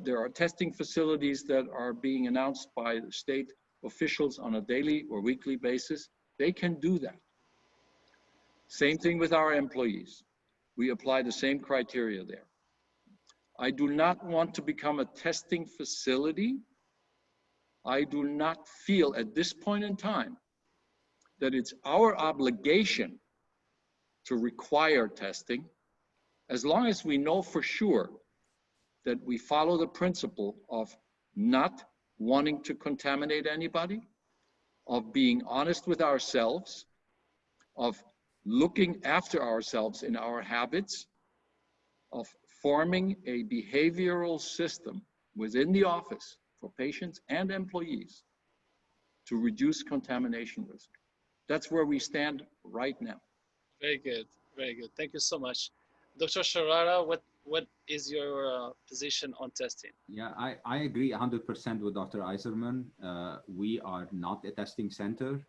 there are testing facilities that are being announced by the state officials on a daily or weekly basis. They can do that. Same thing with our employees. We apply the same criteria there. I do not want to become a testing facility. I do not feel at this point in time that it's our obligation to require testing, as long as we know for sure that we follow the principle of not wanting to contaminate anybody, of being honest with ourselves, of looking after ourselves in our habits of forming a behavioral system within the office for patients and employees to reduce contamination risk. That's where we stand right now. Very good, very good. Thank you so much. Dr. Sharara, what is your position on testing? Yeah, I agree 100% with Dr. Eisermann. We are not a testing center.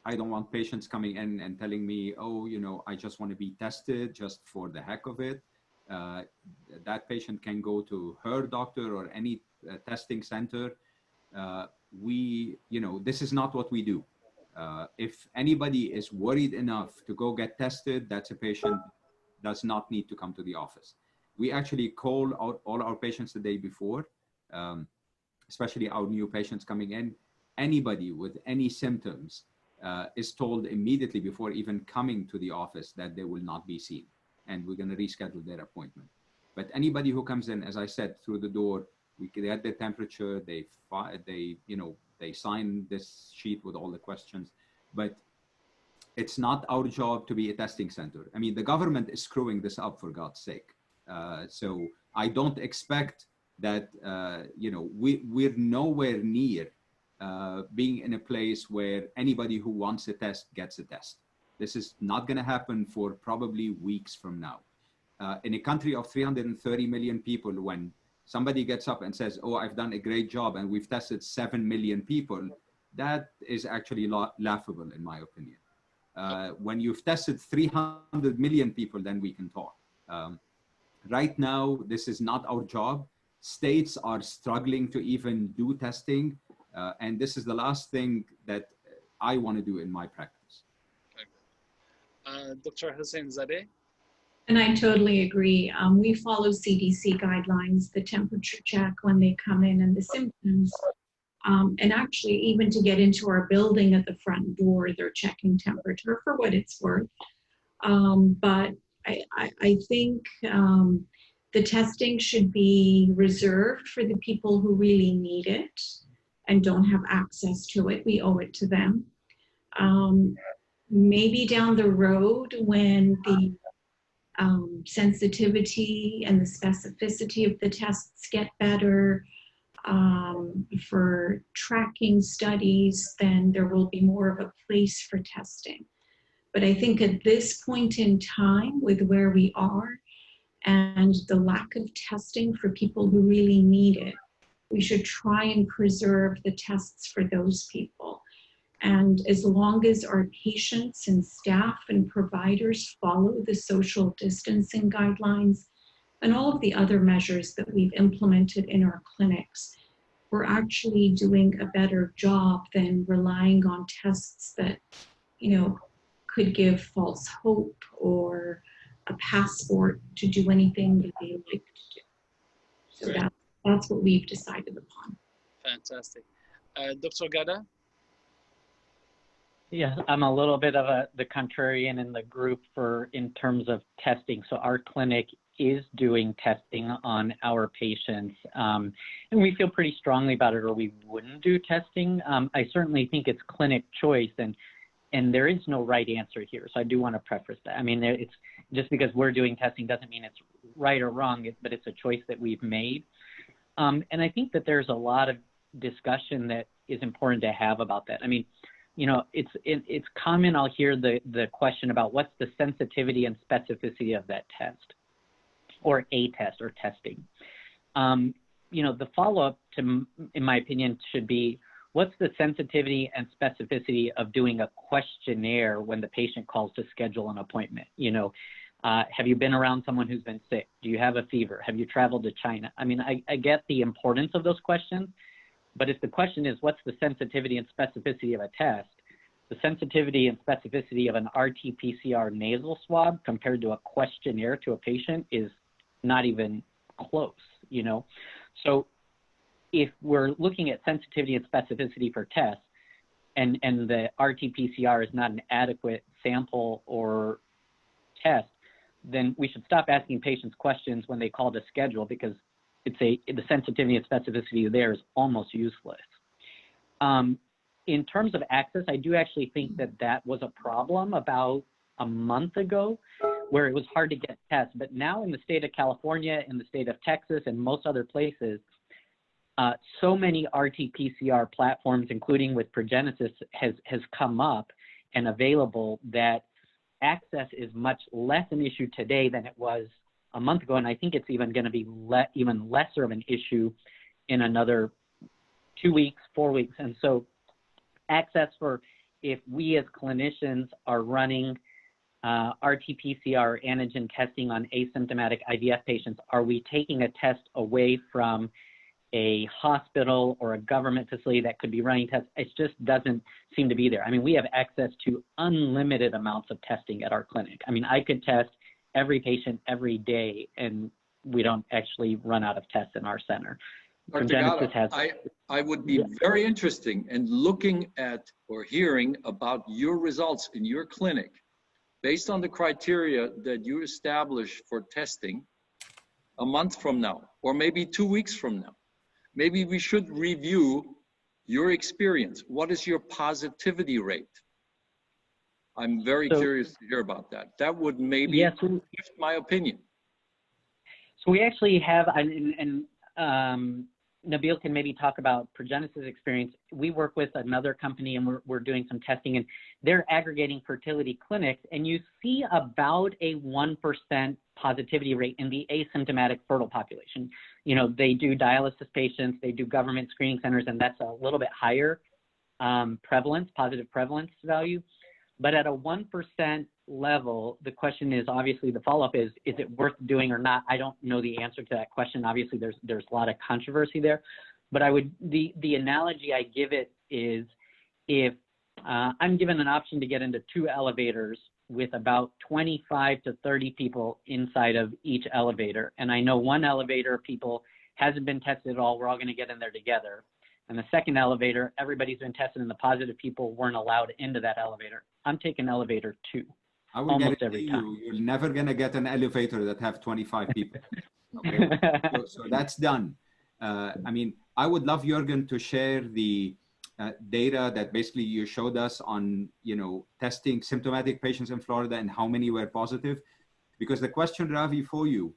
I don't want patients coming in and telling me, oh, you know, I just want to be tested just for the heck of it. That patient can go to her doctor or any testing center. This is not what we do. If anybody is worried enough to go get tested, that's a patient does not need to come to the office. We actually call out all our patients the day before, especially our new patients coming in. Anybody with any symptoms is told immediately before even coming to the office that they will not be seen, and we're going to reschedule their appointment. But anybody who comes in, as I said, through the door, we get their temperature, they sign this sheet with all the questions, but it's not our job to be a testing center. I mean, the government is screwing this up, for God's sake. So I don't expect that, we're nowhere near being in a place where anybody who wants a test gets a test. This is not going to happen for probably weeks from now. In a country of 330 million people, when somebody gets up and says, oh, I've done a great job and we've tested 7 million people, that is actually laughable, in my opinion. When you've tested 300 million people, then we can talk. Right now, this is not our job. States are struggling to even do testing. And this is the last thing that I want to do in my practice. Dr. Hosseinzadeh? And I totally agree. We follow CDC guidelines, the temperature check when they come in and the symptoms. And actually, even to get into our building at the front door, they're checking temperature for what it's worth. But I think the testing should be reserved for the people who really need it and don't have access to it. We owe it to them. Maybe down the road when the sensitivity and the specificity of the tests get better for tracking studies, then there will be more of a place for testing. But I think at this point in time, with where we are and the lack of testing for people who really need it, we should try and preserve the tests for those people. And as long as our patients and staff and providers follow the social distancing guidelines and all of the other measures that we've implemented in our clinics, we're actually doing a better job than relying on tests that, could give false hope or a passport to do anything that they like to do. So that's what we've decided upon. Fantastic. Dr. Gada? Yeah, I'm a little bit of the contrarian in the group in terms of testing. So our clinic is doing testing on our patients, and we feel pretty strongly about it, or we wouldn't do testing. I certainly think it's clinic choice, and there is no right answer here. So I do want to preface that. I mean, it's just because we're doing testing doesn't mean it's right or wrong, but it's a choice that we've made. And I think that there's a lot of discussion that is important to have about that. I mean, it's common. I'll hear the question about what's the sensitivity and specificity of that test or a test or testing. The follow-up to, in my opinion, should be what's the sensitivity and specificity of doing a questionnaire when the patient calls to schedule an appointment? Have you been around someone who's been sick? Do you have a fever? Have you traveled to China? I mean, I get the importance of those questions, but if the question is what's the sensitivity and specificity of a test, the sensitivity and specificity of an RT-PCR nasal swab compared to a questionnaire to a patient is not even close, So if we're looking at sensitivity and specificity for tests and the RT-PCR is not an adequate sample or test, then we should stop asking patients questions when they call to schedule, because the sensitivity and specificity there is almost useless. In terms of access, I do actually think that was a problem about a month ago, where it was hard to get tests. But now in the state of California, in the state of Texas, and most other places, so many RT-PCR platforms, including with Progenesis, has come up and available that access is much less an issue today than it was a month ago. And I think it's even going to be even lesser of an issue in another 2 weeks, 4 weeks. And so access for, if we as clinicians are running RT-PCR antigen testing on asymptomatic IVF patients, are we taking a test away from a hospital or a government facility that could be running tests? It just doesn't seem to be there. I mean, we have access to unlimited amounts of testing at our clinic. I mean, I could test every patient every day, and we don't actually run out of tests in our center. Dr. Gada, I would be very interested in looking at or hearing about your results in your clinic based on the criteria that you establish for testing a month from now, or maybe 2 weeks from now. Maybe we should review your experience. What is your positivity rate? I'm very curious to hear about that. That would maybe shift my opinion. So we actually have, and Nabil can maybe talk about Progenesis experience. We work with another company, and we're doing some testing, and they're aggregating fertility clinics, and you see about a 1% positivity rate in the asymptomatic fertile population. You know, they do dialysis patients, they do government screening centers, and that's a little bit higher prevalence, positive prevalence value. But at a 1% level, the question is, obviously the follow-up is it worth doing or not? I don't know the answer to that question. Obviously there's a lot of controversy there, but the analogy I give it is, if I'm given an option to get into 2 elevators with about 25 to 30 people inside of each elevator, and I know one elevator people hasn't been tested at all, we're all going to get in there together. And the second elevator, everybody's been tested and the positive people weren't allowed into that elevator. I'm taking elevator 2. I will almost guarantee every time. You're never going to get an elevator that have 25 people. Okay? so that's done. I mean, I would love Juergen to share the data that basically you showed us on, you know, testing symptomatic patients in Florida and how many were positive. Because the question, Ravi, for you,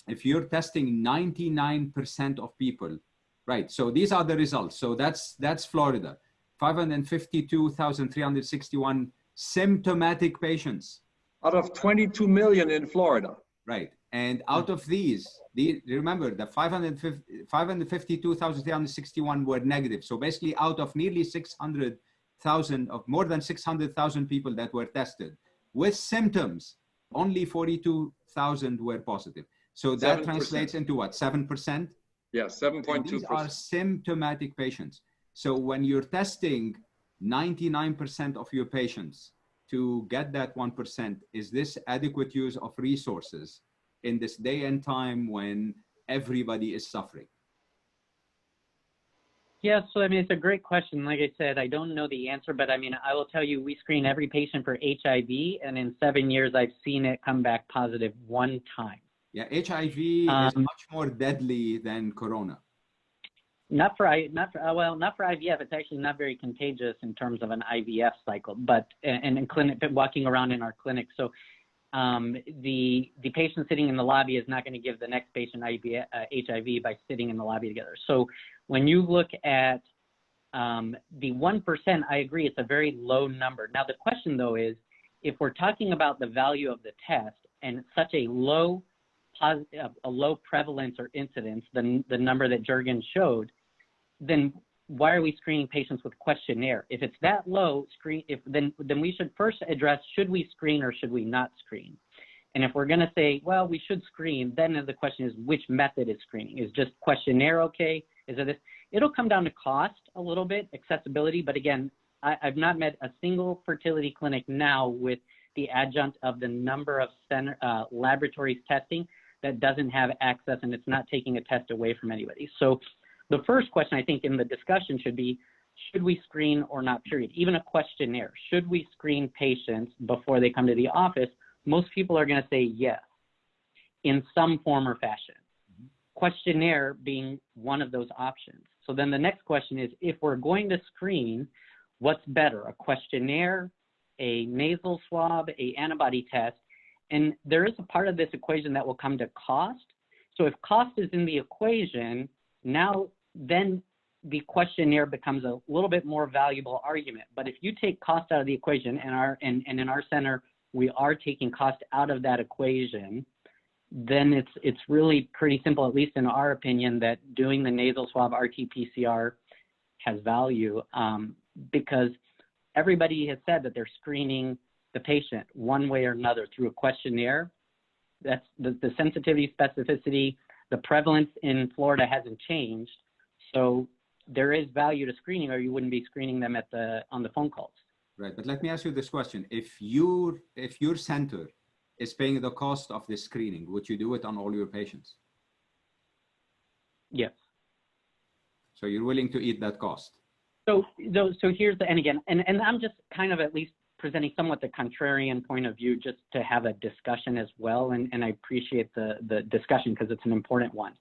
if you're testing 99% of people, right? So these are the results. So that's Florida, 552,361 symptomatic patients. Out of 22 million in Florida. Right. And out of these, remember, the 552,361 were negative. So basically out of nearly 600,000, of more than 600,000 people that were tested with symptoms, only 42,000 were positive. So that 7%. Translates into what, 7%? Yeah, 7.2%. These are symptomatic patients. So when you're testing 99% of your patients to get that 1%, is this adequate use of resources in this day and time when everybody is suffering? Yeah, so I mean, it's a great question. Like I said, I don't know the answer, but I mean, I will tell you, we screen every patient for HIV, and in 7 years, I've seen it come back positive 1 time. Yeah, HIV is much more deadly than corona. Not for IVF. It's actually not very contagious in terms of an IVF cycle, but and in clinic, walking around in our clinic. So the patient sitting in the lobby is not going to give the next patient HIV by sitting in the lobby together. So when you look at the 1%, I agree, it's a very low number. Now the question though is, if we're talking about the value of the test and such a low prevalence or incidence, the number that Juergen showed, then why are we screening patients with questionnaire? If it's that low, then we should first address, should we screen or should we not screen? And if we're going to say, well, we should screen, then the question is, which method is screening? Is just questionnaire okay? Is it this? It'll come down to cost a little bit, accessibility, but again, I've not met a single fertility clinic now with the adjunct of the number of laboratories testing that doesn't have access, and it's not taking a test away from anybody. So the first question I think in the discussion should be, should we screen or not, period? Even a questionnaire, should we screen patients before they come to the office? Most people are going to say yes, in some form or fashion. Questionnaire being one of those options. So then the next question is, if we're going to screen, what's better, a questionnaire a nasal swab, a antibody test, and there is a part of this equation that will come to cost. So if cost is in the equation, then the questionnaire becomes a little bit more valuable argument. But if you take cost out of the equation, and in our center, we are taking cost out of that equation, then it's really pretty simple, at least in our opinion, that doing the nasal swab RT-PCR has value, because everybody has said that they're screening the patient one way or another through a questionnaire. That's the sensitivity, specificity, the prevalence in Florida hasn't changed. So there is value to screening, or you wouldn't be screening them on the phone calls. Right, but let me ask you this question. If your center is paying the cost of the screening, would you do it on all your patients? Yes. So you're willing to eat that cost? So here's and again, I'm just kind of at least presenting somewhat the contrarian point of view, just to have a discussion as well. And I appreciate the discussion because it's an important one.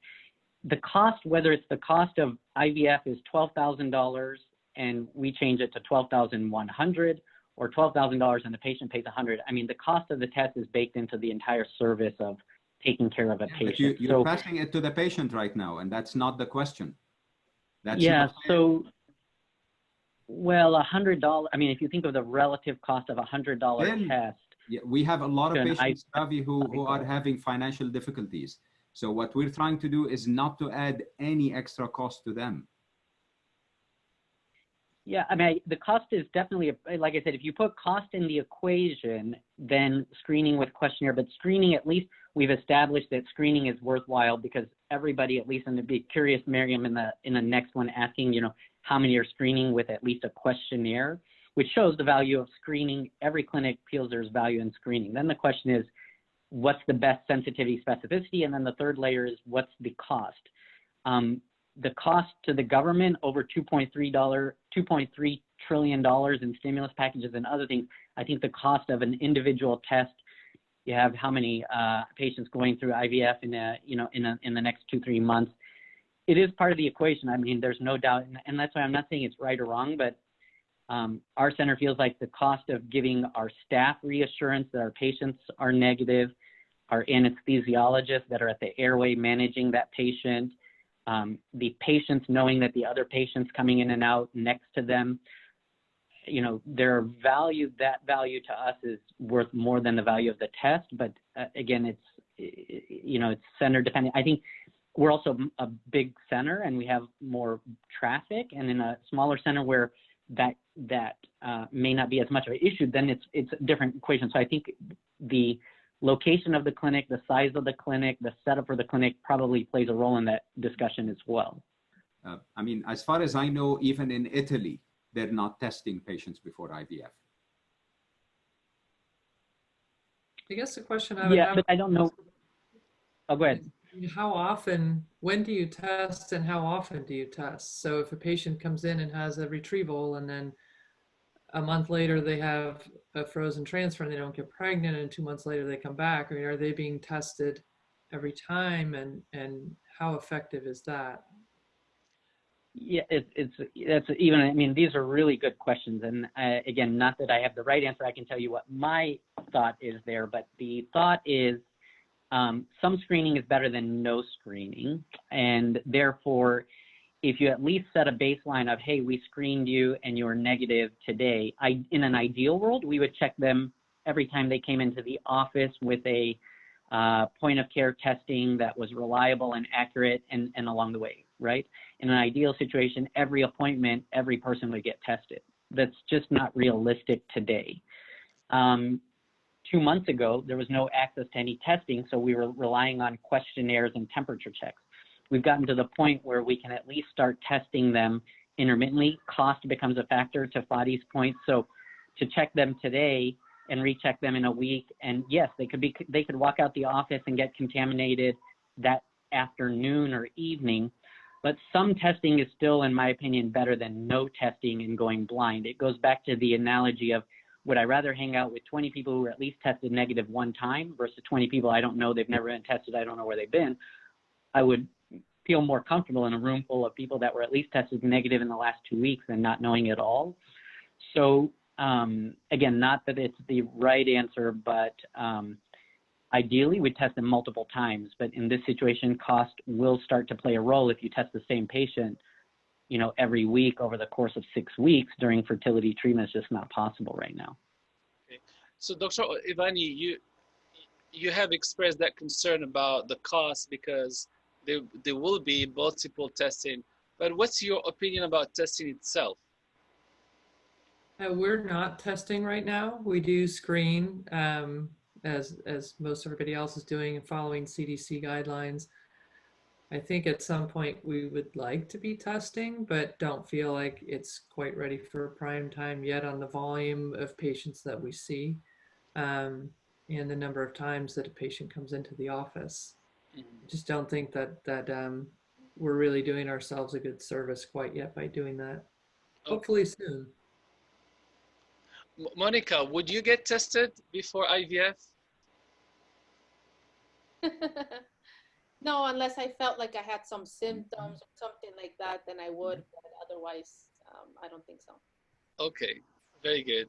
The cost, whether it's the cost of IVF is $12,000 and we change it to $12,100, or $12,000 and the patient pays $100. I mean, the cost of the test is baked into the entire service of taking care of a patient. But you're passing it to the patient right now, and that's not the question. That's well, $100. I mean, if you think of the relative cost of $100 test. Yeah, we have a lot of patients, Ravi, who are having financial difficulties. So what we're trying to do is not to add any extra cost to them. Yeah, I mean, the cost is definitely, like I said, if you put cost in the equation, then screening with questionnaire, but screening, at least we've established that screening is worthwhile because everybody, at least, and to be curious, Miriam, in the next one asking, how many are screening with at least a questionnaire, which shows the value of screening. Every clinic feels there's value in screening. Then the question is, what's the best sensitivity, specificity? And then the third layer is, what's the cost? The cost to the government, over $2.3 trillion in stimulus packages and other things. I think the cost of an individual test, you have how many patients going through IVF in the next 2-3 months. It is part of the equation. I mean, there's no doubt, and that's why I'm not saying it's right or wrong, but our center feels like the cost of giving our staff reassurance that our patients are negative, our anesthesiologists that are at the airway managing that patient, the patients knowing that the other patients coming in and out next to them, that value to us is worth more than the value of the test. But again, it's center dependent. I think we're also a big center and we have more traffic, and in a smaller center where that may not be as much of an issue, then it's a different equation. So I think the location of the clinic, the size of the clinic, the setup for the clinic probably plays a role in that discussion as well. I mean, as far as I know, even in Italy, they're not testing patients before IVF. I guess the question I would have, but I don't know. Oh, go ahead. When do you test and how often do you test? So if a patient comes in and has a retrieval and then a month later they have a frozen transfer and they don't get pregnant, and 2 months later they come back, I mean, are they being tested every time, and how effective is that? Yeah, that's even, I mean, these are really good questions. And again, not that I have the right answer. I can tell you what my thought is there, but the thought is some screening is better than no screening. And therefore, if you at least set a baseline of, hey, we screened you and you're negative today, in an ideal world, we would check them every time they came into the office with a point of care testing that was reliable and accurate and along the way, right? In an ideal situation, every appointment, every person would get tested. That's just not realistic today. 2 months ago, there was no access to any testing, so we were relying on questionnaires and temperature checks. We've gotten to the point where we can at least start testing them intermittently. Cost becomes a factor, to Fady's point. So to check them today and recheck them in a week, and yes, they could walk out the office and get contaminated that afternoon or evening, but some testing is still, in my opinion, better than no testing and going blind. It goes back to the analogy of, would I rather hang out with 20 people who are at least tested negative one time versus 20 people I don't know, they've never been tested, I don't know where they've been? I would feel more comfortable in a room full of people that were at least tested negative in the last 2 weeks than not knowing at all. So Again, not that it's the right answer, but ideally we test them multiple times. But in this situation, cost will start to play a role if you test the same patient, you know, every week over the course of 6 weeks during fertility treatment. Is just not possible right now. Okay. So Dr. Ivani, you have expressed that concern about the cost because there will be multiple testing, but what's your opinion about testing itself? We're not testing right now. We do screen as most everybody else is doing and following CDC guidelines. I think at some point we would like to be testing, but don't feel like it's quite ready for prime time yet on the volume of patients that we see and the number of times that a patient comes into the office. Mm-hmm. Just don't think that we're really doing ourselves a good service quite yet by doing that. Okay. Hopefully soon. Monika, would you get tested before IVF? No, unless I felt like I had some symptoms or something like that, then I would, but otherwise, I don't think so. Okay, very good.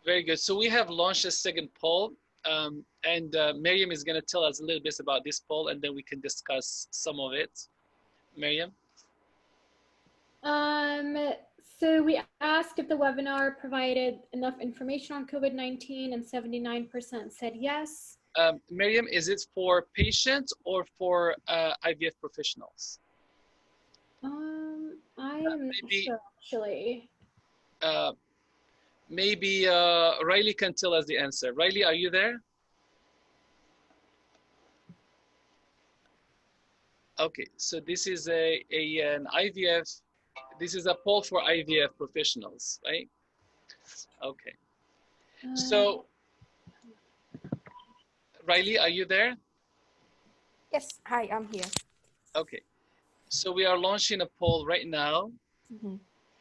Very good. So we have launched a second poll, and Miriam is going to tell us a little bit about this poll, and then we can discuss some of it. Miriam? So we asked if the webinar provided enough information on COVID-19, and 79% said yes. Miriam, is it for patients or for IVF professionals? I am not sure, actually. Maybe Riley can tell us the answer. Riley, are you there? Okay, so this is an IVF. This is a poll for IVF professionals, right? Okay. So, Riley, are you there? Yes, hi, I'm here. Okay. So we are launching a poll right now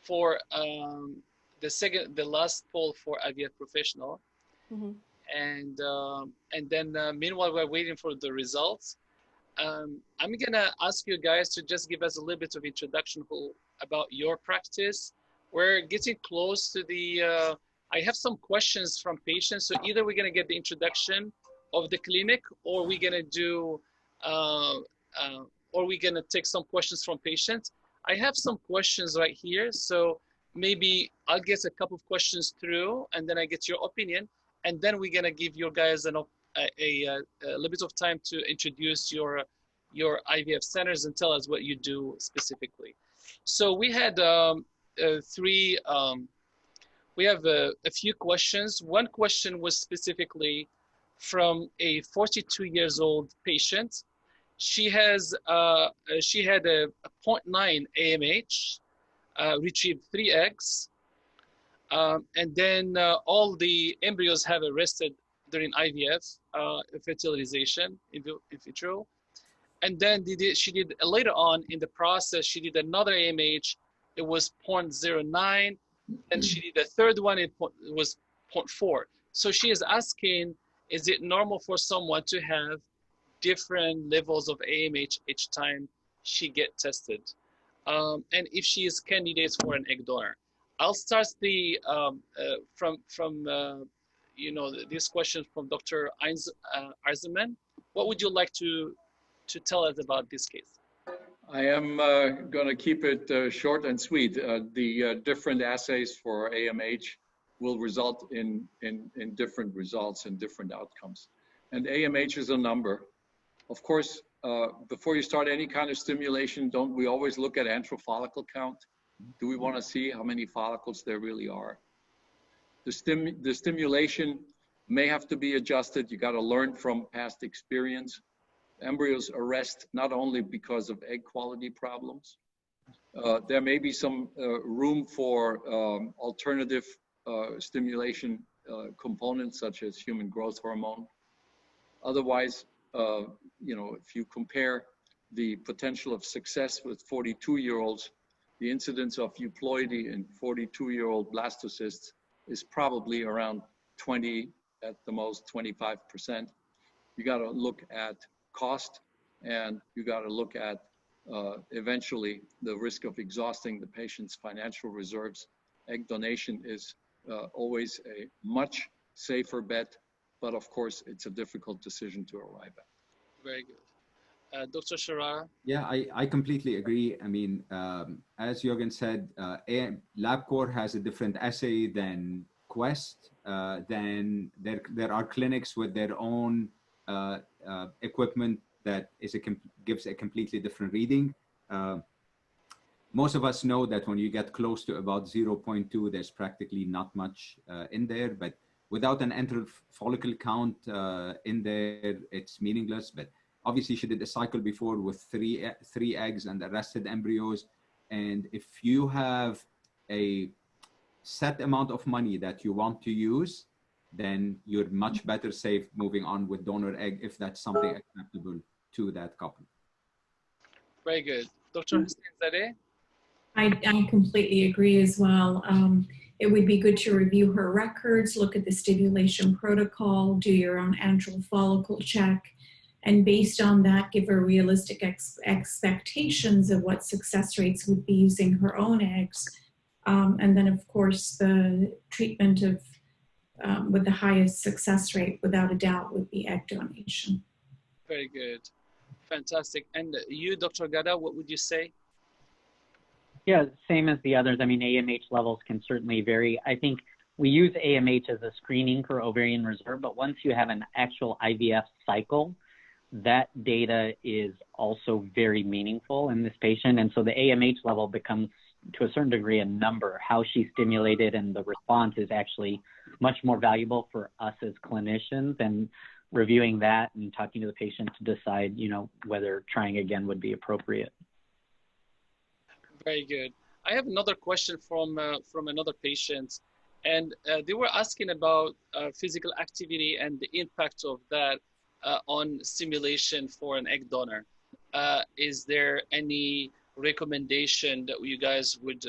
for the last poll for IVF professional. And then meanwhile, we're waiting for the results. I'm gonna ask you guys to just give us a little bit of introduction about your practice. We're getting close to the, I have some questions from patients. So either we're gonna get the introduction of the clinic, or we're gonna do, or we're gonna take some questions from patients. I have some questions right here. So maybe I'll get a couple of questions through, and then I get your opinion. And then we're gonna give you guys a little bit of time to introduce your IVF centers and tell us what you do specifically. So we had we have a few questions. One question was specifically from a 42 years old patient. She has she had a 0.9 AMH, retrieved 3 eggs, and then all the embryos have arrested during IVF, fertilization in vitro. And then she did later on in the process, she did another AMH. It was 0.09. And she did the third one, it was 0.4. So she is asking, is it normal for someone to have different levels of AMH each time she get tested? And if she is candidate for an egg donor. I'll start the you know, this question from Dr. Eisermann. What would you like to tell us about this case? I am going to keep it short and sweet. The different assays for AMH will result in different results and different outcomes. And AMH is a number. Of course, before you start any kind of stimulation, don't we always look at antral follicle count? Do we want to see how many follicles there really are? The stimulation may have to be adjusted. You got to learn from past experience. Embryos arrest not only because of egg quality problems. There may be some room for alternative stimulation components such as human growth hormone. Otherwise, you know, if you compare the potential of success with 42-year-olds, the incidence of euploidy in 42-year-old blastocysts is probably around 20, at the most 25%. You got to look at cost, and you got to look at eventually the risk of exhausting the patient's financial reserves. Egg donation is always a much safer bet, but of course, it's a difficult decision to arrive at. Very good. Dr. Sharara? Yeah, I completely agree. I mean, as Juergen said, LabCorp has a different assay than Quest. Then there are clinics with their own equipment that gives a completely different reading. Most of us know that when you get close to about 0.2, there's practically not much in there, but without an enteral follicle count in there, it's meaningless. But obviously she did a cycle before with three eggs and arrested embryos. And if you have a set amount of money that you want to use, then you're much better safe moving on with donor egg if that's something acceptable to that couple. Very good. Dr. Hosseinzadeh? I completely agree as well. It would be good to review her records, look at the stimulation protocol, do your own antral follicle check, and based on that, give her realistic expectations of what success rates would be using her own eggs. And then, of course, the treatment of with the highest success rate, without a doubt, would be egg donation. Very good. Fantastic. And you, Dr. Gada, what would you say? Yeah, same as the others. I mean, AMH levels can certainly vary. I think we use AMH as a screening for ovarian reserve, but once you have an actual IVF cycle, that data is also very meaningful in this patient. And so the AMH level becomes, to a certain degree, a number. How she stimulated and the response is actually much more valuable for us as clinicians, and reviewing that and talking to the patient to decide, you know, whether trying again would be appropriate. Very good. I have another question from another patient, and they were asking about physical activity and the impact of that on stimulation for an egg donor. Is there any recommendation that you guys would,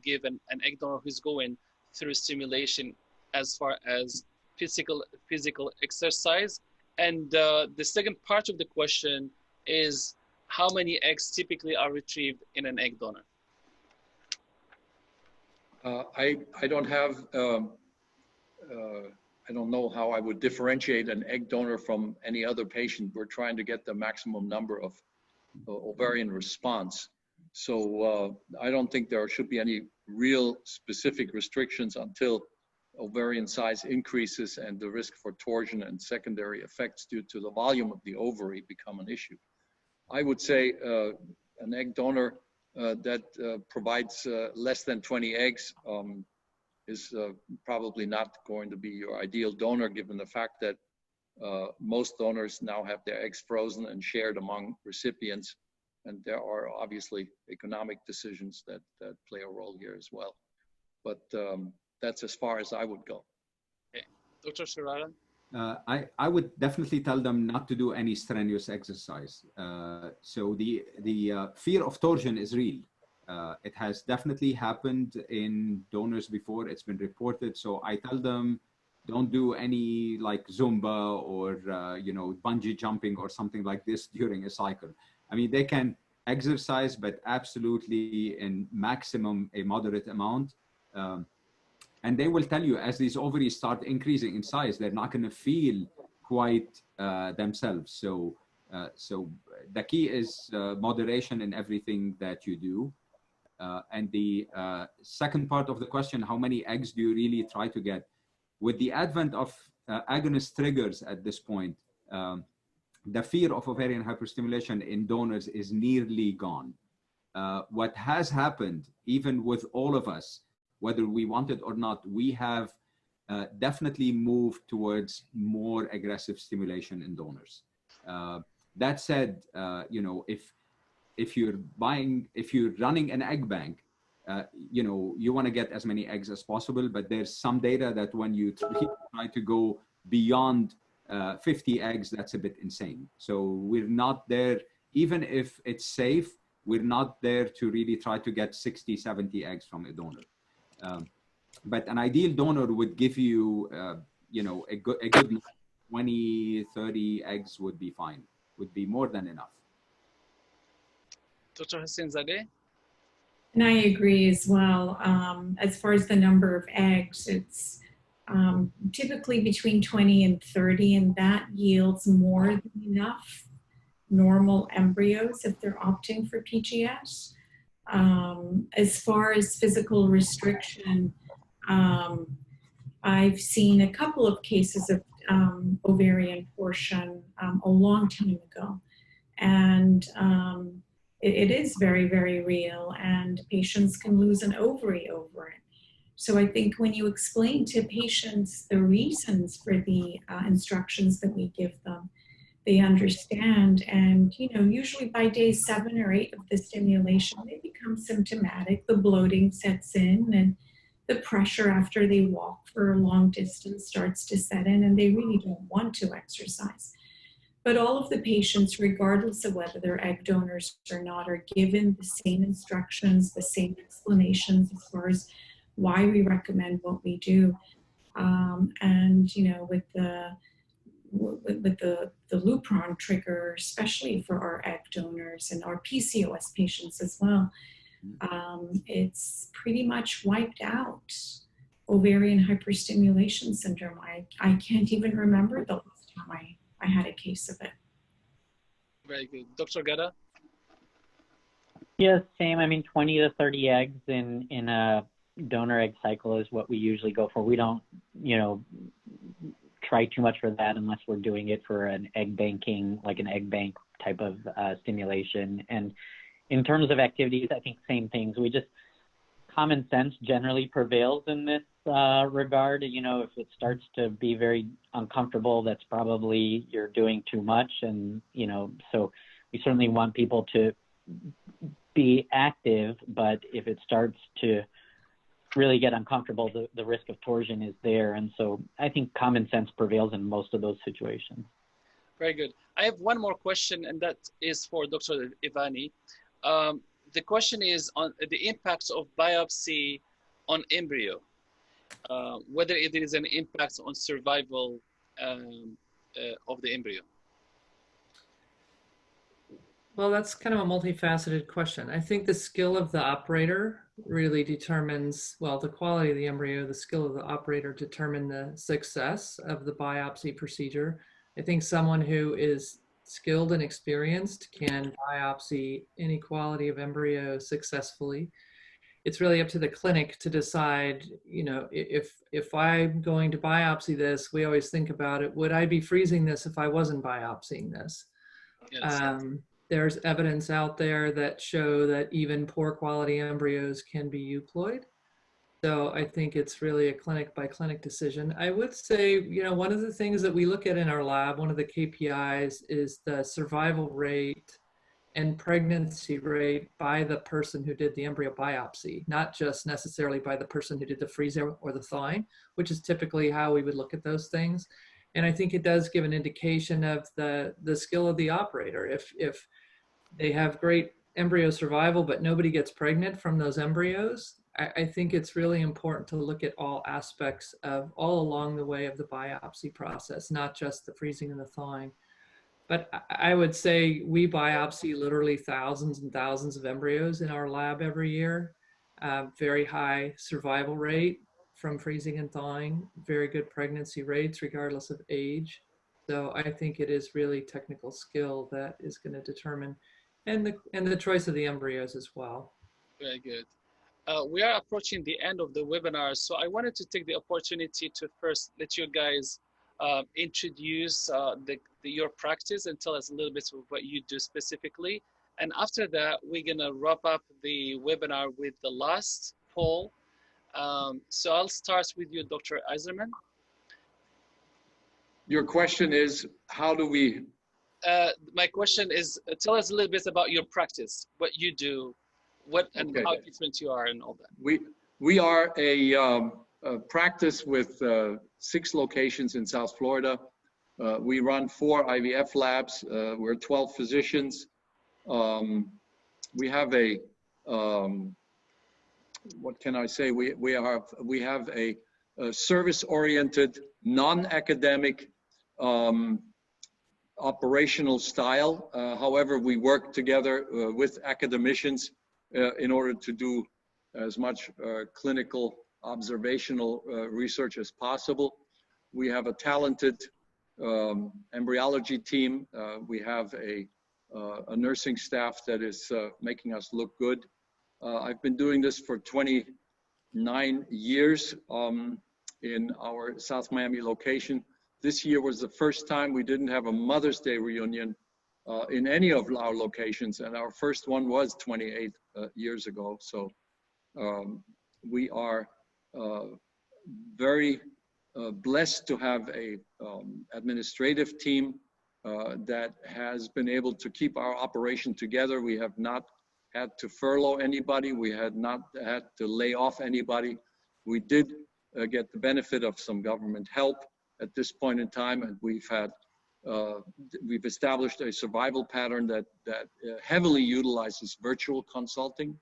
give an egg donor who's going through stimulation as far as physical exercise? And the second part of the question is, how many eggs typically are retrieved in an egg donor? I don't have, I don't know how I would differentiate an egg donor from any other patient. We're trying to get the maximum number of ovarian response. So I don't think there should be any real specific restrictions until ovarian size increases and the risk for torsion and secondary effects due to the volume of the ovary become an issue. I would say an egg donor that provides less than 20 eggs is probably not going to be your ideal donor, given the fact that most donors now have their eggs frozen and shared among recipients. And there are obviously economic decisions that play a role here as well. But that's as far as I would go. Okay. Dr. Sharara? I would definitely tell them not to do any strenuous exercise. So the fear of torsion is real. It has definitely happened in donors before. It's been reported. So I tell them, don't do any like Zumba or bungee jumping or something like this during a cycle. I mean, they can exercise, but absolutely in maximum a moderate amount. And they will tell you, as these ovaries start increasing in size, they're not going to feel quite themselves. So the key is moderation in everything that you do. And the second part of the question, how many eggs do you really try to get? With the advent of agonist triggers at this point, the fear of ovarian hyperstimulation in donors is nearly gone. What has happened, even with all of us, whether we want it or not, we have definitely moved towards more aggressive stimulation in donors. That said, if you're running an egg bank, you want to get as many eggs as possible, but there's some data that when you try to go beyond 50 eggs, that's a bit insane. So we're not there, even if it's safe, we're not there to really try to get 60, 70 eggs from a donor. But an ideal donor would give you, a good 20, 30 eggs would be fine, would be more than enough. Dr. Hosseinzadeh? And I agree as well. As far as the number of eggs, it's typically between 20 and 30, and that yields more than enough normal embryos if they're opting for PGS. As far as physical restriction, I've seen a couple of cases of ovarian portion a long time ago. And it is very, very real, and patients can lose an ovary over it. So I think when you explain to patients the reasons for the instructions that we give them, they understand. And, you know, usually by day 7 or 8 of the stimulation, they become symptomatic. The bloating sets in, and the pressure after they walk for a long distance starts to set in, and they really don't want to exercise. But all of the patients, regardless of whether they're egg donors or not, are given the same instructions, the same explanations as far as why we recommend what we do. And, you know, with the Lupron trigger, especially for our egg donors and our PCOS patients as well, it's pretty much wiped out ovarian hyperstimulation syndrome. I can't even remember the last time I had a case of it. Very good. Dr. Gada? Yes, same. I mean, 20 to 30 eggs in a donor egg cycle is what we usually go for. We don't, you know, try too much for that unless we're doing it for an egg banking, like an egg bank type of stimulation. And in terms of activities, I think same things. We just, common sense generally prevails in this regard. You know, if it starts to be very uncomfortable, that's probably you're doing too much. And, you know, so we certainly want people to be active, but if it starts to really get uncomfortable, the risk of torsion is there. And so I think common sense prevails in most of those situations. Very good. I have one more question, and that is for Dr. Ivani. The question is on the impacts of biopsy on embryo, whether it is an impact on survival of the embryo. Well, that's kind of a multifaceted question. I think the skill of the operator really determines, well, the quality of the embryo, the skill of the operator determine the success of the biopsy procedure. I think someone who is skilled and experienced can biopsy any quality of embryo successfully. It's really up to the clinic to decide, you know, if I'm going to biopsy this, we always think about it, would I be freezing this if I wasn't biopsying this? Yes. There's evidence out there that show that even poor quality embryos can be euploid. So I think it's really a clinic by clinic decision. I would say, you know, one of the things that we look at in our lab, one of the KPIs is the survival rate and pregnancy rate by the person who did the embryo biopsy, not just necessarily by the person who did the freezing or the thawing, which is typically how we would look at those things. And I think it does give an indication of the skill of the operator. If they have great embryo survival, but nobody gets pregnant from those embryos, I think it's really important to look at all aspects of all along the way of the biopsy process, not just the freezing and the thawing. But I would say we biopsy literally thousands and thousands of embryos in our lab every year. Very high survival rate from freezing and thawing, very good pregnancy rates regardless of age. So I think it is really technical skill that is going to determine, and the choice of the embryos as well. Very good. We are approaching the end of the webinar, so I wanted to take the opportunity to first let you guys introduce your practice and tell us a little bit of what you do specifically. And after that, we're gonna wrap up the webinar with the last poll. So I'll start with you, Dr. Eisermann. Your question is, how do we? My question is, tell us a little bit about your practice, what you do, and how different you are and all that. We are a practice with 6 locations in South Florida. We run 4 IVF labs. We're 12 physicians. We have a, what can I say? We have a service-oriented, non-academic operational style. However, we work together with academicians in order to do as much clinical observational research as possible. We have a talented embryology team. We have a nursing staff that is making us look good. I've been doing this for 29 years in our South Miami location. This year was the first time we didn't have a Mother's Day reunion in any of our locations, and our first one was 28 years ago. So we are very blessed to have a administrative team that has been able to keep our operation together. We have not had to furlough anybody. We had not had to lay off anybody. We did get the benefit of some government help at this point in time, and we've established a survival pattern that heavily utilizes virtual consulting,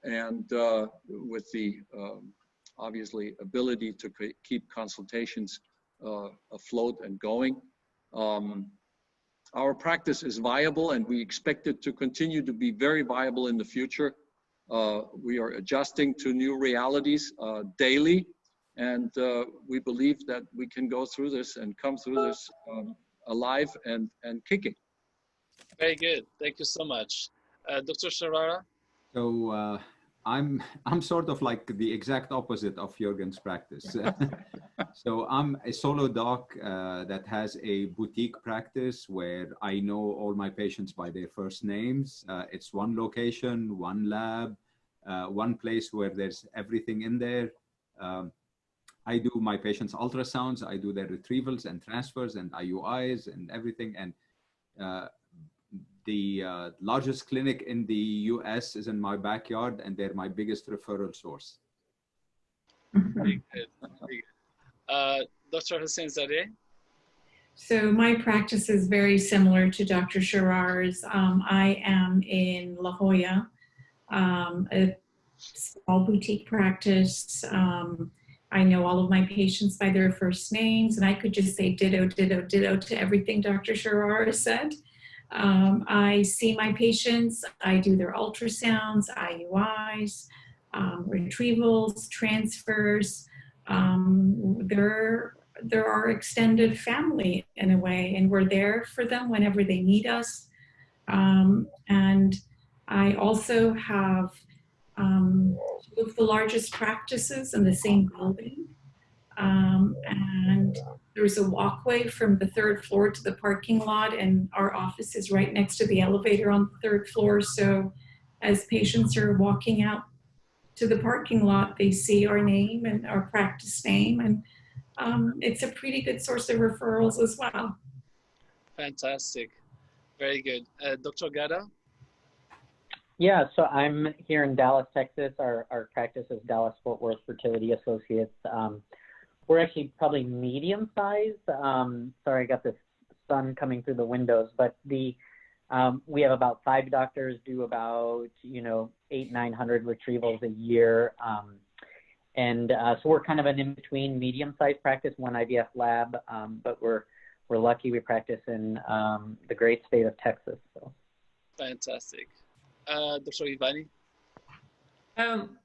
and with the obviously ability to keep consultations afloat and going. Our practice is viable, and we expect it to continue to be very viable in the future. We are adjusting to new realities daily, and we believe that we can go through this and come through this alive and kicking. Very good. Thank you so much. Dr. Sharara? So I'm sort of like the exact opposite of Juergen's practice. So I'm a solo doc that has a boutique practice where I know all my patients by their first names. It's one location, one lab, one place where there's everything in there. I do my patients' ultrasounds, I do their retrievals and transfers and IUIs and everything. And the largest clinic in the US is in my backyard, and they're my biggest referral source. Very good. Very good. Dr. Hosseinzadeh? So my practice is very similar to Dr. Sharara's. I am in La Jolla, a small boutique practice. I know all of my patients by their first names, and I could just say ditto, ditto, ditto to everything Dr. Sharara said. I see my patients, I do their ultrasounds, IUIs, retrievals, transfers. They're our extended family in a way, and we're there for them whenever they need us. And I also have two of the largest practices in the same building. And there's a walkway from the 3rd floor to the parking lot, and our office is right next to the elevator on the 3rd floor. So as patients are walking out to the parking lot, they see our name and our practice name, and it's a pretty good source of referrals as well. Fantastic. Very good. Dr. Gada? Yeah, so I'm here in Dallas, Texas. Our practice is Dallas Fort Worth Fertility Associates. We're actually probably medium sized. Sorry, I got this sun coming through the windows, but we have about 5 doctors, do about 800-900 retrievals a year, and so we're kind of an in between medium sized practice, one IVF lab, but we're lucky we practice in the great state of Texas. So. Fantastic. Dr. Ivani?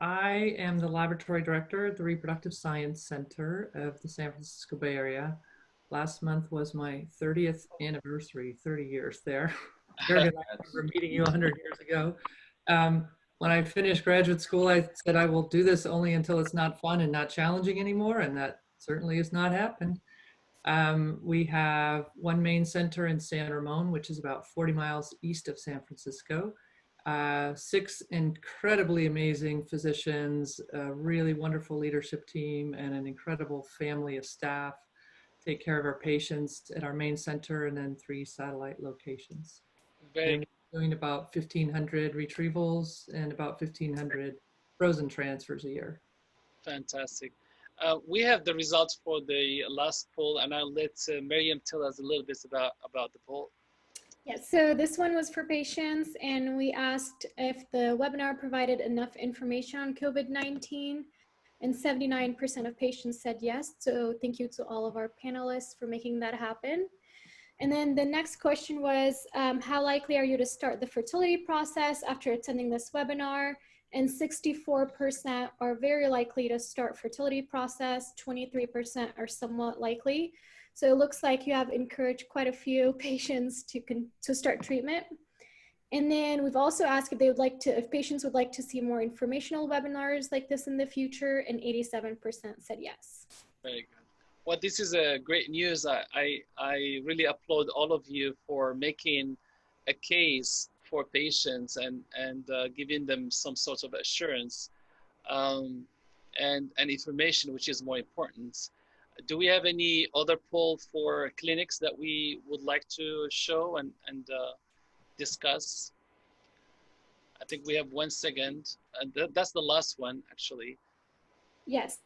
I am the laboratory director at the Reproductive Science Center of the San Francisco Bay Area. Last month was my 30th anniversary, 30 years there. Juergen, I remember meeting you 100 years ago. When I finished graduate school, I said I will do this only until it's not fun and not challenging anymore, and that certainly has not happened. We have one main center in San Ramon, which is about 40 miles east of San Francisco. 6 incredibly amazing physicians, a really wonderful leadership team, and an incredible family of staff take care of our patients at our main center, and then 3 satellite locations. And we're doing about 1,500 retrievals and about 1,500 frozen transfers a year. Fantastic. We have the results for the last poll, and I'll let Miriam tell us a little bit about the poll. Yes, so this one was for patients, and we asked if the webinar provided enough information on COVID-19, and 79% of patients said yes. So thank you to all of our panelists for making that happen. And then the next question was, how likely are you to start the fertility process after attending this webinar? And 64% are very likely to start fertility process, 23% are somewhat likely. So it looks like you have encouraged quite a few patients to start treatment. And then we've also asked if they would like to, if patients would like to see more informational webinars like this in the future, and 87% said yes. Very good. Well, this is a great news. I really applaud all of you for making a case for patients and giving them some sort of assurance and information, which is more important. Do we have any other poll for clinics that we would like to show and discuss? I think we have 1 second, and that's the last one, actually. Yes,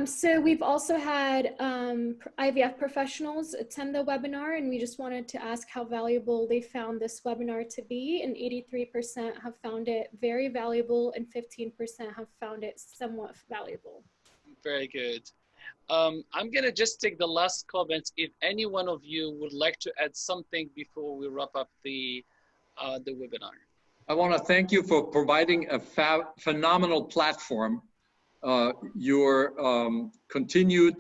so we've also had IVF professionals attend the webinar, and we just wanted to ask how valuable they found this webinar to be, and 83% have found it very valuable and 15% have found it somewhat valuable. Very good. I'm gonna just take the last comment. If any one of you would like to add something before we wrap up the webinar. I want to thank you for providing a phenomenal platform. Your continued